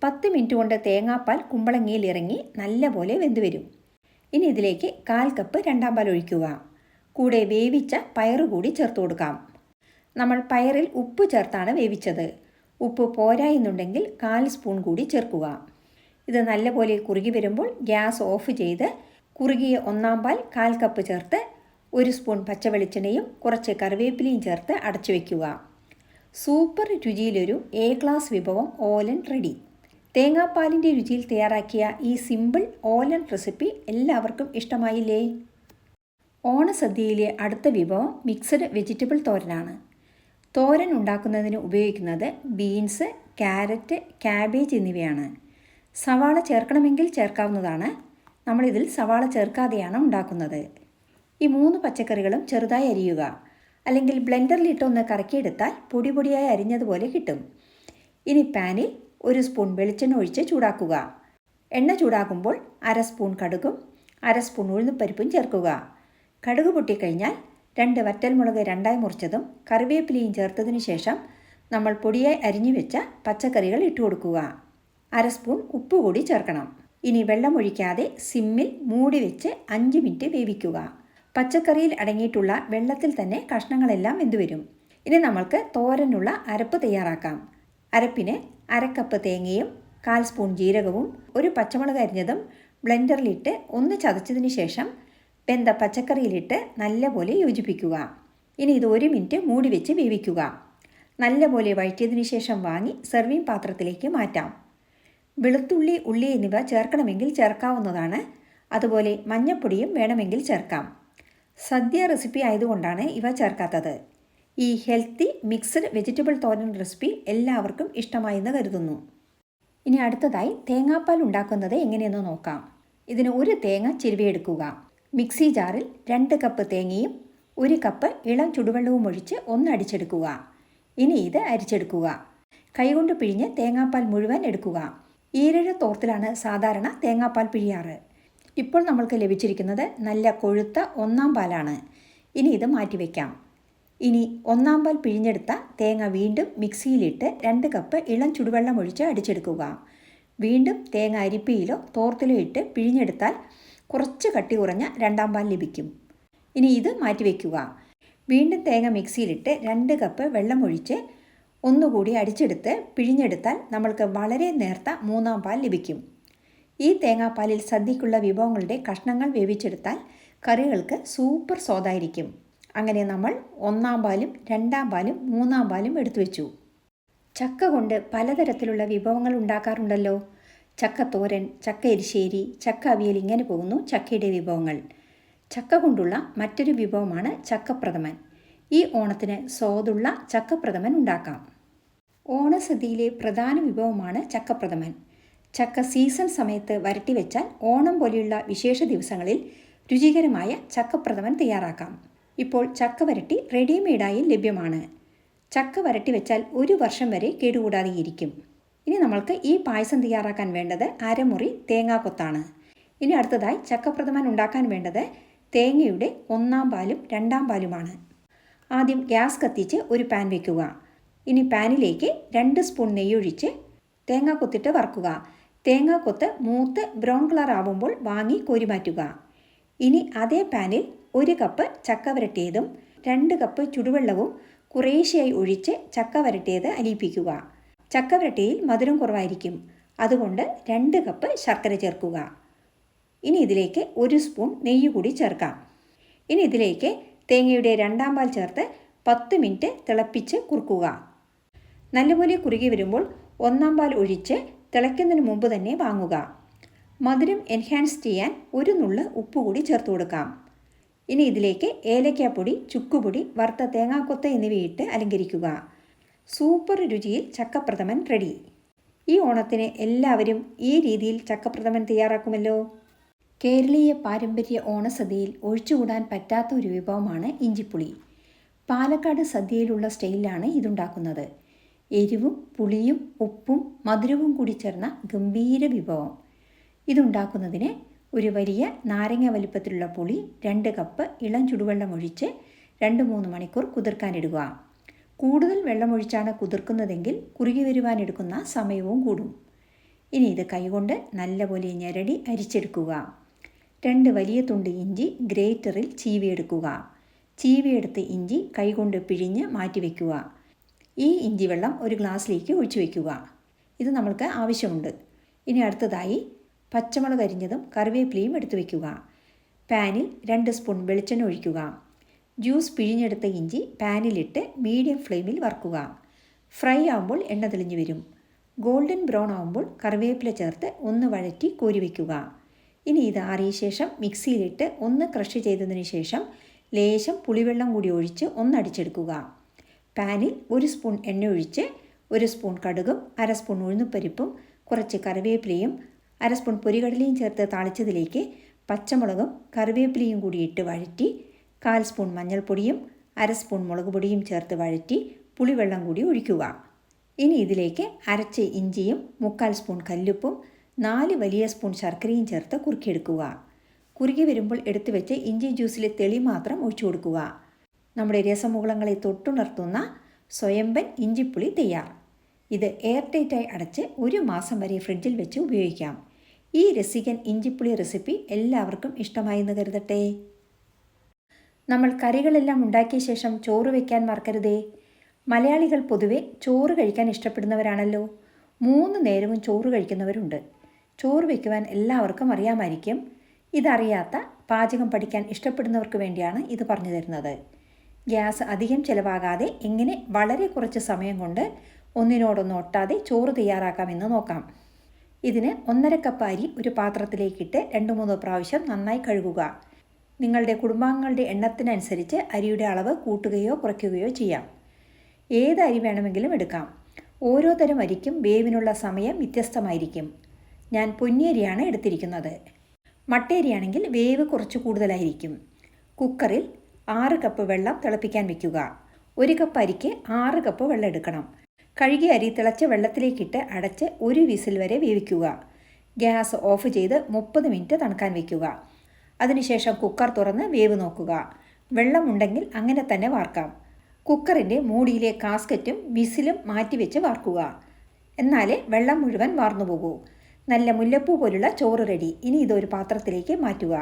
[SPEAKER 1] 10 മിനിറ്റ് കൊണ്ട് തേങ്ങാപ്പാൽ കുമ്പളങ്ങയിൽ ഇറങ്ങി നല്ലപോലെ വെന്ത് വരും. ഇനി ഇതിലേക്ക് 1/4 കപ്പ് 2ആം പാൽ ഒഴിക്കുക. കൂടെ വേവിച്ച പയറ് കൂടി ചേർത്ത് കൊടുക്കാം. നമ്മൾ പയറിൽ ഉപ്പ് ചേർത്താണ് വേവിച്ചത്. ഉപ്പ് പോരാ എന്നുണ്ടെങ്കിൽ 1/4 സ്പൂൺ കൂടി ചേർക്കുക. ഇത് നല്ലപോലെ കുറുകി വരുമ്പോൾ ഗ്യാസ് ഓഫ് ചെയ്ത് കുറുകിയ 1ആം പാൽ 1/4 കപ്പ് ചേർത്ത് 1 സ്പൂൺ പച്ചവെളിച്ചെണ്ണയും കുറച്ച് കറിവേപ്പിലയും ചേർത്ത് അടച്ചു വയ്ക്കുക. സൂപ്പർ രുചിയിലൊരു എ ക്ലാസ് വിഭവം ഓലൻ റെഡി. തേങ്ങാപ്പാലിൻ്റെ രുചിയിൽ തയ്യാറാക്കിയ ഈ സിമ്പിൾ ഓലൻ റെസിപ്പി എല്ലാവർക്കും ഇഷ്ടമായില്ലേ? ഓണസദ്യയിലെ അടുത്ത വിഭവം മിക്സഡ് വെജിറ്റബിൾ തോരനാണ്. തോരൻ ഉണ്ടാക്കുന്നതിന് ഉപയോഗിക്കുന്നത് ബീൻസ്, ക്യാരറ്റ്, ക്യാബേജ് എന്നിവയാണ്. സവാള ചേർക്കണമെങ്കിൽ ചേർക്കാവുന്നതാണ്. നമ്മളിതിൽ സവാള ചേർക്കാതെയാണ് ഉണ്ടാക്കുന്നത്. ഈ 3 പച്ചക്കറികളും ചെറുതായി അരിയുക. അല്ലെങ്കിൽ ബ്ലെൻഡറിലിട്ടൊന്ന് കറക്കിയെടുത്താൽ പൊടി പൊടിയായി അരിഞ്ഞതുപോലെ കിട്ടും. ഇനി പാനിൽ 1 സ്പൂൺ വെളിച്ചെണ്ണ ഒഴിച്ച് ചൂടാക്കുക. എണ്ണ ചൂടാകുമ്പോൾ 1/2 സ്പൂൺ കടുകും 1/2 സ്പൂൺ ഉഴുന്നുപരിപ്പും ചേർക്കുക. കടുക് പൊട്ടിക്കഴിഞ്ഞാൽ 2 വറ്റൽമുളക് 2ആയി മുറിച്ചതും കറിവേപ്പിലയും ചേർത്തതിന് ശേഷം നമ്മൾ പൊടിയായി അരിഞ്ഞു വെച്ച പച്ചക്കറികൾ ഇട്ട് കൊടുക്കുക. 1/2 സ്പൂൺ ഉപ്പ് കൂടി ചേർക്കണം. ഇനി വെള്ളമൊഴിക്കാതെ സിമ്മിൽ മൂടി വെച്ച് 5 മിനിറ്റ് വേവിക്കുക. പച്ചക്കറിയിൽ അടങ്ങിയിട്ടുള്ള വെള്ളത്തിൽ തന്നെ കഷ്ണങ്ങളെല്ലാം വെന്തുവരും. ഇനി നമ്മൾക്ക് തോരനുള്ള അരപ്പ് തയ്യാറാക്കാം. അരപ്പിന് 1/2 കപ്പ് തേങ്ങയും 1/4 സ്പൂൺ ജീരകവും 1 പച്ചമുളക് അരിഞ്ഞതും ബ്ലെൻഡറിലിട്ട് ഒന്ന് ചതച്ചതിന് ശേഷം വെന്ത പച്ചക്കറിയിലിട്ട് നല്ലപോലെ യോജിപ്പിക്കുക. ഇനി ഇത് 1 മിനിറ്റ് മൂടി വെച്ച് വേവിക്കുക. നല്ലപോലെ വഴറ്റിയതിന് ശേഷം വാങ്ങി സെർവിങ് പാത്രത്തിലേക്ക് മാറ്റാം. വെളുത്തുള്ളി, ഉള്ളി എന്നിവ ചേർക്കണമെങ്കിൽ ചേർക്കാവുന്നതാണ്. അതുപോലെ മഞ്ഞൾപ്പൊടിയും വേണമെങ്കിൽ ചേർക്കാം. സദ്യ റെസിപ്പി ആയതുകൊണ്ടാണ് ഇവ ചേർക്കാത്തത്. ഈ ഹെൽത്തി മിക്സ്ഡ് വെജിറ്റബിൾ തോരൻ റെസിപ്പി എല്ലാവർക്കും ഇഷ്ടമായെന്ന് കരുതുന്നു. ഇനി അടുത്തതായി തേങ്ങാപ്പാൽ ഉണ്ടാക്കുന്നത് എങ്ങനെയെന്ന് നോക്കാം. ഇതിന് 1 തേങ്ങ ചിരവിയെടുക്കുക. മിക്സി ജാറിൽ 2 കപ്പ് തേങ്ങയും 1 കപ്പ് ഇളം ചുടുവെള്ളവും ഒഴിച്ച് ഒന്ന് അടിച്ചെടുക്കുക. ഇനി ഇത് അരിച്ചെടുക്കുക. കൈകൊണ്ട് പിഴിഞ്ഞ് തേങ്ങാപ്പാൽ മുഴുവൻ എടുക്കുക. ഈരഴ തോർത്തിലാണ് സാധാരണ തേങ്ങാപ്പാൽ പിഴിയാറ്. ഇപ്പോൾ നമ്മൾക്ക് ലഭിച്ചിരിക്കുന്നത് നല്ല കൊഴുത്ത 1-ാം പാലാണ്. ഇനി ഇത് മാറ്റിവെക്കാം. ഇനി 1-ാം പാൽ പിഴിഞ്ഞെടുത്ത തേങ്ങ വീണ്ടും മിക്സിയിലിട്ട് 2 കപ്പ് ഇളം ചുടുവെള്ളം ഒഴിച്ച് അടിച്ചെടുക്കുക. വീണ്ടും തേങ്ങ അരിപ്പയിലോ തോർത്തിലോ ഇട്ട് പിഴിഞ്ഞെടുത്താൽ കുറച്ച് കട്ടി കുറഞ്ഞ 2-ാം പാൽ ലഭിക്കും. ഇനി ഇത് മാറ്റിവെക്കുക. വീണ്ടും തേങ്ങ മിക്സിയിലിട്ട് 2 കപ്പ് വെള്ളം ഒഴിച്ച് ഒന്നുകൂടി അടിച്ചെടുത്ത് പിഴിഞ്ഞെടുത്താൽ നമ്മൾക്ക് വളരെ നേർത്ത 3-ാം പാൽ ലഭിക്കും. ഈ തേങ്ങാപ്പാലിൽ സദ്യക്കുള്ള വിഭവങ്ങളുടെ കഷ്ണങ്ങൾ വേവിച്ചെടുത്താൽ കറികൾക്ക് സൂപ്പർ സ്വാദായിരിക്കും. അങ്ങനെ നമ്മൾ 1-ാം പാലും 2-ാം പാലും 3-ാം പാലും എടുത്തു വെച്ചു. ചക്ക കൊണ്ട് പലതരത്തിലുള്ള വിഭവങ്ങൾ ഉണ്ടാക്കാറുണ്ടല്ലോ. ചക്കത്തോരൻ, ചക്ക എരിശ്ശേരി, ചക്ക അവിയൽ, ഇങ്ങനെ പോകുന്നു ചക്കയുടെ വിഭവങ്ങൾ. ചക്ക കൊണ്ടുള്ള മറ്റൊരു വിഭവമാണ് ചക്കപ്രഥമൻ. ഈ ഓണത്തിന് സ്വാദുള്ള ചക്കപ്രഥമൻ ഉണ്ടാക്കാം. ഓണസദ്യയിലെ പ്രധാന വിഭവമാണ് ചക്കപ്രഥമൻ. ചക്ക സീസൺ സമയത്ത് വരട്ടി വെച്ചാൽ ഓണം പോലെയുള്ള വിശേഷ ദിവസങ്ങളിൽ രുചികരമായ ചക്കപ്രഥമൻ തയ്യാറാക്കാം. ഇപ്പോൾ ചക്ക വരട്ടി റെഡിമെയ്ഡായി ലഭ്യമാണ്. ചക്ക വരട്ടി വെച്ചാൽ 1 വർഷം വരെ കേടുകൂടാതെ ഇരിക്കും. ഇനി നമ്മൾക്ക് ഈ പായസം തയ്യാറാക്കാൻ വേണ്ടത് 1/2 മുറി തേങ്ങാക്കൊത്താണ്. ഇനി അടുത്തതായി ചക്കപ്രഥമൻ ഉണ്ടാക്കാൻ വേണ്ടത് തേങ്ങയുടെ 1-ാം പാലും 2-ാം പാലുമാണ്. ആദ്യം ഗ്യാസ് കത്തിച്ച് ഒരു പാൻ വയ്ക്കുക. ഇനി പാനിലേക്ക് 2 സ്പൂൺ നെയ്യൊഴിച്ച് തേങ്ങാക്കൊത്തിട്ട് വറുക്കുക. തേങ്ങാക്കൊത്ത് മൂത്ത് ബ്രൗൺ കളർ ആവുമ്പോൾ വാങ്ങി കോരി മാറ്റുക. ഇനി അതേ പാനിൽ 1 കപ്പ് ചക്ക വരട്ടിയതും 2 കപ്പ് ചുടുവെള്ളവും കുറേശ്ശെയായി ഒഴിച്ച് ചക്ക വരട്ടിയത് അലിയിപ്പിക്കുക. ചക്ക വരട്ടിയിൽ മധുരം കുറവായിരിക്കും. അതുകൊണ്ട് 2 കപ്പ് ശർക്കര ചേർക്കുക. ഇനി ഇതിലേക്ക് 1 സ്പൂൺ നെയ്യ് കൂടി ചേർക്കാം. ഇനി ഇതിലേക്ക് തേങ്ങയുടെ 2-ാം പാൽ ചേർത്ത് 10 മിനിറ്റ് തിളപ്പിച്ച് കുറുക്കുക. നല്ലപോലെ കുറുകി വരുമ്പോൾ 1-ാം പാൽ ഒഴിച്ച് തിളയ്ക്കുന്നതിന് മുമ്പ് തന്നെ വാങ്ങുക. മധുരം എൻഹാൻസ് ചെയ്യാൻ 1 നുള്ള് ഉപ്പ് കൂടി ചേർത്ത് കൊടുക്കാം. ഇനി ഇതിലേക്ക് ഏലക്കാപ്പൊടി, ചുക്കുപൊടി, വറുത്ത തേങ്ങാക്കൊത്ത് എന്നിവയിട്ട് അലങ്കരിക്കുക. Super രുചിയിൽ ചക്കപ്രഥമൻ ready. ഈ ഓണത്തിന് എല്ലാവരും ഈ രീതിയിൽ ചക്കപ്രഥമൻ തയ്യാറാക്കുമല്ലോ. കേരളീയ പാരമ്പര്യ ഓണസദ്യയിൽ ഒഴിച്ചുകൂടാൻ പറ്റാത്ത ഒരു വിഭവമാണ് ഇഞ്ചിപ്പുളി. പാലക്കാട് സദ്യയിലുള്ള സ്റ്റൈലിലാണ് ഇതുണ്ടാക്കുന്നത്. എരിവും പുളിയും ഉപ്പും മധുരവും കൂടി ചേർന്ന ഗംഭീര വിഭവം. ഇതുണ്ടാക്കുന്നതിന് ഒരു വലിയ നാരങ്ങ വലിപ്പത്തിലുള്ള പുളി 2 കപ്പ് ഇളം ചുടുവെള്ളം ഒഴിച്ച് 2-3 മണിക്കൂർ കുതിർക്കാനിടുക. കൂടുതൽ വെള്ളമൊഴിച്ചാണ് കുതിർക്കുന്നതെങ്കിൽ കുറുകി വരുവാനെടുക്കുന്ന സമയവും കൂടും. ഇനി ഇത് കൈകൊണ്ട് നല്ലപോലെ ഞെരടി അരിച്ചെടുക്കുക. 2 വലിയ തുണ്ട് ഇഞ്ചി ഗ്രേറ്ററിൽ ചീവിയെടുക്കുക. ചീവിയെടുത്ത് ഇഞ്ചി കൈകൊണ്ട് പിഴിഞ്ഞ് മാറ്റിവെക്കുക. ഈ ഇഞ്ചി വെള്ളം ഒരു ഗ്ലാസ്സിലേക്ക് ഒഴിച്ചു വയ്ക്കുക. ഇത് നമ്മൾക്ക് ആവശ്യമുണ്ട്. ഇനി അടുത്തതായി പച്ചമുളക് അരിഞ്ഞതും കറിവേപ്പിലയും എടുത്തു വയ്ക്കുക. പാനിൽ 2 സ്പൂൺ വെളിച്ചെണ്ണ ഒഴിക്കുക. ജ്യൂസ് പിഴിഞ്ഞെടുത്ത ഇഞ്ചി പാനിലിട്ട് മീഡിയം ഫ്ലെയിമിൽ വറുക്കുക. ഫ്രൈ ആകുമ്പോൾ എണ്ണ തെളിഞ്ഞു വരും. ഗോൾഡൻ ബ്രൗൺ ആകുമ്പോൾ കറിവേപ്പില ചേർത്ത് ഒന്ന് വഴറ്റി കോരി വയ്ക്കുക. ഇനി ഇത് ആറിയ ശേഷം മിക്സിയിലിട്ട് ഒന്ന് ക്രഷ് ചെയ്തതിന് ശേഷം ലേശം പുളിവെള്ളം കൂടി ഒഴിച്ച് ഒന്ന് അടിച്ചെടുക്കുക. പാനിൽ 1 സ്പൂൺ എണ്ണ ഒഴിച്ച് 1 സ്പൂൺ കടുകും 1/2 സ്പൂൺ ഉഴുന്നുപരിപ്പും കുറച്ച് കറിവേപ്പിലയും 1/2 സ്പൂൺ പൊരികടലയും ചേർത്ത് താളിച്ചതിലേക്ക് പച്ചമുളകും കറിവേപ്പിലയും കൂടി ഇട്ട് വഴറ്റി 1/4 സ്പൂൺ മഞ്ഞൾപ്പൊടിയും 1/2 സ്പൂൺ മുളക് പൊടിയും ചേർത്ത് വഴറ്റി പുളിവെള്ളം കൂടി ഒഴിക്കുക. ഇനി ഇതിലേക്ക് അരച്ച ഇഞ്ചിയും 1/4 സ്പൂൺ കല്ലുപ്പും 4 വലിയ സ്പൂൺ ശർക്കരയും ചേർത്ത് കുറുക്കിയെടുക്കുക. കുറുകി വരുമ്പോൾ എടുത്തു വെച്ച് ഇഞ്ചി ജ്യൂസിലെ തെളി മാത്രം ഒഴിച്ചു കൊടുക്കുക. നമ്മുടെ രസമുകുളങ്ങളെ തൊട്ടുണർത്തുന്ന സ്വയംഭൻ ഇഞ്ചിപ്പുളി തയ്യാർ. ഇത് എയർ ടൈറ്റായി അടച്ച് 1 മാസം വരെ ഫ്രിഡ്ജിൽ വെച്ച് ഉപയോഗിക്കാം. ഈ രസികൻ ഇഞ്ചിപ്പുളി റെസിപ്പി എല്ലാവർക്കും ഇഷ്ടമായെന്ന് കരുതട്ടെ. നമ്മൾ കറികളെല്ലാം ഉണ്ടാക്കിയ ശേഷം ചോറ് വയ്ക്കാൻ മറക്കരുതേ. മലയാളികൾ പൊതുവെ ചോറ് കഴിക്കാൻ ഇഷ്ടപ്പെടുന്നവരാണല്ലോ. 3 നേരവും ചോറ് കഴിക്കുന്നവരുണ്ട്. ചോറ് വയ്ക്കുവാൻ എല്ലാവർക്കും അറിയാമായിരിക്കും. ഇതറിയാത്ത പാചകം പഠിക്കാൻ ഇഷ്ടപ്പെടുന്നവർക്ക് വേണ്ടിയാണ് ഇത് പറഞ്ഞു തരുന്നത്. ഗ്യാസ് അധികം ചിലവാകാതെ എങ്ങനെ വളരെ കുറച്ച് സമയം കൊണ്ട് ഒന്നിനോടൊന്ന് ഒട്ടാതെ ചോറ് തയ്യാറാക്കാമെന്ന് നോക്കാം. ഇതിന് 1/2 കപ്പ് അരി ഒരു പാത്രത്തിലേക്കിട്ട് 2-3 പ്രാവശ്യം നന്നായി കഴുകുക. നിങ്ങളുടെ കുടുംബാംഗങ്ങളുടെ എണ്ണത്തിനനുസരിച്ച് അരിയുടെ അളവ് കൂട്ടുകയോ കുറയ്ക്കുകയോ ചെയ്യാം. ഏത് അരി വേണമെങ്കിലും എടുക്കാം. ഓരോ തരം അരിക്കും വേവിനുള്ള സമയം വ്യത്യസ്തമായിരിക്കും. ഞാൻ പൊന്നിയരിയാണ് എടുത്തിരിക്കുന്നത്. മട്ടയരിയാണെങ്കിൽ വേവ് കുറച്ച് കൂടുതലായിരിക്കും. കുക്കറിൽ 6 കപ്പ് വെള്ളം തിളപ്പിക്കാൻ വയ്ക്കുക. 1 കപ്പ് അരിക്ക് 6 കപ്പ് വെള്ളം എടുക്കണം. കഴുകിയ അരി തിളച്ച വെള്ളത്തിലേക്കിട്ട് അടച്ച് 1 വിസിൽ വരെ വേവിക്കുക. ഗ്യാസ് ഓഫ് ചെയ്ത് 30 മിനിറ്റ് തണുക്കാൻ വയ്ക്കുക. അതിനുശേഷം കുക്കർ തുറന്ന് വേവ് നോക്കുക. വെള്ളമുണ്ടെങ്കിൽ അങ്ങനെ തന്നെ വാർക്കാം. കുക്കറിൻ്റെ മൂടിയിലെ കാസ്കറ്റും വിസിലും മാറ്റിവെച്ച് വാർക്കുക. എന്നാലേ വെള്ളം മുഴുവൻ വാർന്നു പോകൂ. നല്ല മുല്ലപ്പൂ പോലുള്ള ചോറ് റെഡി. ഇനി ഇതൊരു പാത്രത്തിലേക്ക് മാറ്റുക.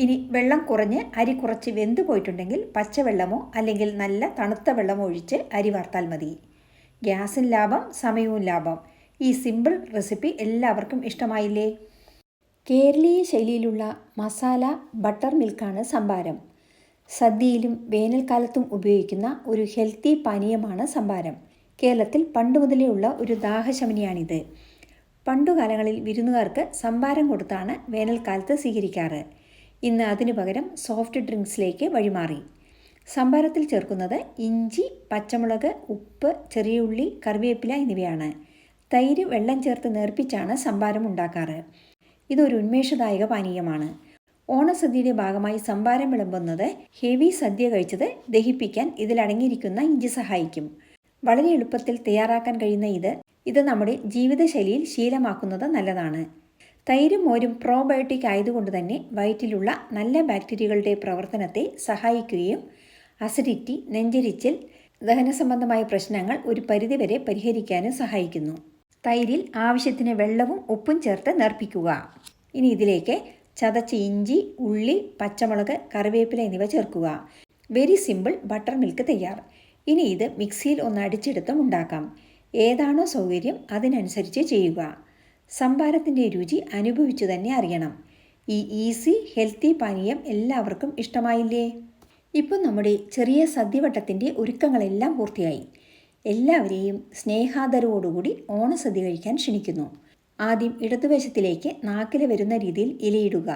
[SPEAKER 1] ഇനി വെള്ളം കുറഞ്ഞ് അരി കുറച്ച് വെന്ത് പോയിട്ടുണ്ടെങ്കിൽ പച്ചവെള്ളമോ അല്ലെങ്കിൽ നല്ല തണുത്ത വെള്ളമോ ഒഴിച്ച് അരി വാർത്താൽ മതി. ഗ്യാസും ലാഭം, സമയവും ലാഭം. ഈ സിമ്പിൾ റെസിപ്പി എല്ലാവർക്കും ഇഷ്ടമായില്ലേ? കേരളീയ ശൈലിയിലുള്ള മസാല ബട്ടർ മിൽക്കാണ് സംഭാരം. സദ്യയിലും വേനൽക്കാലത്തും ഉപയോഗിക്കുന്ന ഒരു ഹെൽത്തി പാനീയമാണ് സംഭാരം. കേരളത്തിൽ പണ്ടുമുതലേ ഉള്ള ഒരു ദാഹശമനിയാണിത്. പണ്ടുകാലങ്ങളിൽ വിരുന്നുകാർക്ക് സംഭാരം കൊടുത്താണ് വേനൽക്കാലത്ത് സ്വീകരിക്കാറ്. ഇന്ന് അതിനു പകരം സോഫ്റ്റ് ഡ്രിങ്ക്സിലേക്ക് വഴിമാറി. സംഭാരത്തിൽ ചേർക്കുന്നത് ഇഞ്ചി, പച്ചമുളക്, ഉപ്പ്, ചെറിയ ഉള്ളി, കറിവേപ്പില എന്നിവയാണ്. തൈര് വെള്ളം ചേർത്ത് നേർപ്പിച്ചാണ് സംഭാരം ഉണ്ടാക്കാറ്. ഇതൊരു ഉന്മേഷദായക പാനീയമാണ്. ഓണസദ്യയുടെ ഭാഗമായി സംഭാരം വിളമ്പുന്നത് ഹെവി സദ്യ കഴിച്ചത് ദഹിപ്പിക്കാൻ ഇതിലടങ്ങിയിരിക്കുന്ന ഇഞ്ചി സഹായിക്കും. വളരെ എളുപ്പത്തിൽ തയ്യാറാക്കാൻ കഴിയുന്ന ഇത് നമ്മുടെ ജീവിതശൈലിയിൽ ശീലമാക്കുന്നത് നല്ലതാണ്. തൈരും മോരും പ്രോബയോട്ടിക് ആയതുകൊണ്ട് തന്നെ വയറ്റിലുള്ള നല്ല ബാക്ടീരിയകളുടെ പ്രവർത്തനത്തെ സഹായിക്കുകയും അസിഡിറ്റി, നെഞ്ചരിച്ചിൽ, ദഹന സംബന്ധമായ പ്രശ്നങ്ങൾ ഒരു പരിധിവരെ പരിഹരിക്കാനും സഹായിക്കുന്നു. തൈരിൽ ആവശ്യത്തിന് വെള്ളവും ഉപ്പും ചേർത്ത് നേർപ്പിക്കുക. ഇനി ഇതിലേക്ക് ചതച്ച ഇഞ്ചി, ഉള്ളി, പച്ചമുളക്, കറിവേപ്പില എന്നിവ ചേർക്കുക. വെരി സിമ്പിൾ ബട്ടർ മിൽക്ക് തയ്യാർ. ഇനി ഇത് മിക്സിയിൽ ഒന്ന് അടിച്ചെടുത്തും ഉണ്ടാക്കാം. ഏതാണോ സൗകര്യം അതിനനുസരിച്ച് ചെയ്യുക. സംഭാരത്തിൻ്റെ രുചി അനുഭവിച്ചു തന്നെ അറിയണം. ഈ ഈസി ഹെൽത്തി പാനീയം എല്ലാവർക്കും ഇഷ്ടമായില്ലേ? ഇപ്പം നമ്മുടെ ചെറിയ സദ്യവട്ടത്തിൻ്റെ ഒരുക്കങ്ങളെല്ലാം പൂർത്തിയായി. എല്ലാവരെയും സ്നേഹാദരവോടുകൂടി ഓണസദ്യ കഴിക്കാൻ ക്ഷണിക്കുന്നു. ആദ്യം ഇടതുവശത്തിലേക്ക് നാക്കിൽ വരുന്ന രീതിയിൽ ഇലയിടുക.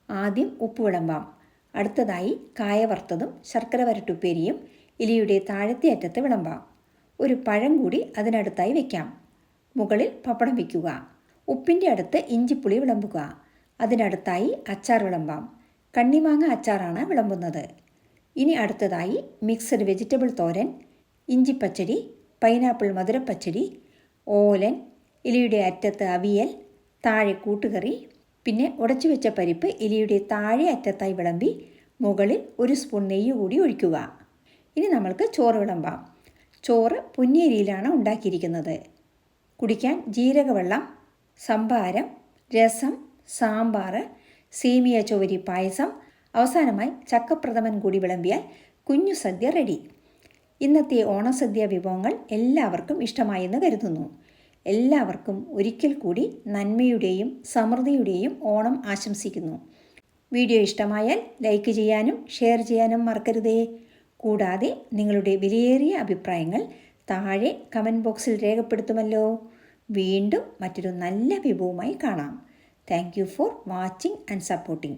[SPEAKER 1] ആദ്യം ഉപ്പ് വിളമ്പാം. അടുത്തതായി കായ വറുത്തതും ശർക്കര വരട്ടുപ്പേരിയും ഇലയുടെ താഴത്തെ അറ്റത്ത് വിളമ്പാം. ഒരു പഴം കൂടി അതിനടുത്തായി വയ്ക്കാം. മുകളിൽ പപ്പടം വയ്ക്കുക. ഉപ്പിൻ്റെ അടുത്ത് ഇഞ്ചിപ്പുളി വിളമ്പുക. അതിനടുത്തായി അച്ചാർ വിളമ്പാം. കണ്ണിമാങ്ങ അച്ചാറാണ് വിളമ്പുന്നത്. ഇനി അടുത്തതായി മിക്സഡ് വെജിറ്റബിൾ തോരൻ, ഇഞ്ചിപ്പച്ചടി, പൈനാപ്പിൾ മധുരപ്പച്ചടി, ഓലൻ, ഇലയുടെ അറ്റത്ത് അവിയൽ, താഴെ കൂട്ടുകറി, പിന്നെ ഉടച്ചു വെച്ച പരിപ്പ് ഇലയുടെ താഴെ അറ്റത്തായി വിളമ്പി മുകളിൽ 1 സ്പൂൺ നെയ്യ് കൂടി ഒഴിക്കുക. ഇനി നമ്മൾക്ക് ചോറ് വിളമ്പാം. ചോറ് പൊന്നിയരിയിലാണ് ഉണ്ടാക്കിയിരിക്കുന്നത്. കുടിക്കാൻ ജീരകവെള്ളം, സംഭാരം, രസം, സാമ്പാർ, സേമിയ ചൊവ്വരി പായസം, അവസാനമായി ചക്കപ്രഥമൻ കൂടി വിളമ്പിയാൽ കുഞ്ഞു സദ്യ റെഡി. ഇന്നത്തെ ഓണസദ്യ വിഭവങ്ങൾ എല്ലാവർക്കും ഇഷ്ടമായെന്ന് കരുതുന്നു. എല്ലാവർക്കും ഒരിക്കൽ കൂടി നന്മയുടെയും സമൃദ്ധിയുടെയും ഓണം ആശംസിക്കുന്നു. വീഡിയോ ഇഷ്ടമായാൽ ലൈക്ക് ചെയ്യാനും ഷെയർ ചെയ്യാനും മറക്കരുതേ. കൂടാതെ നിങ്ങളുടെ വിലയേറിയ അഭിപ്രായങ്ങൾ താഴെ കമൻറ്റ് ബോക്സിൽ രേഖപ്പെടുത്തുമല്ലോ. വീണ്ടും മറ്റൊരു നല്ല വിഭവവുമായി കാണാം. Thank you for watching and supporting.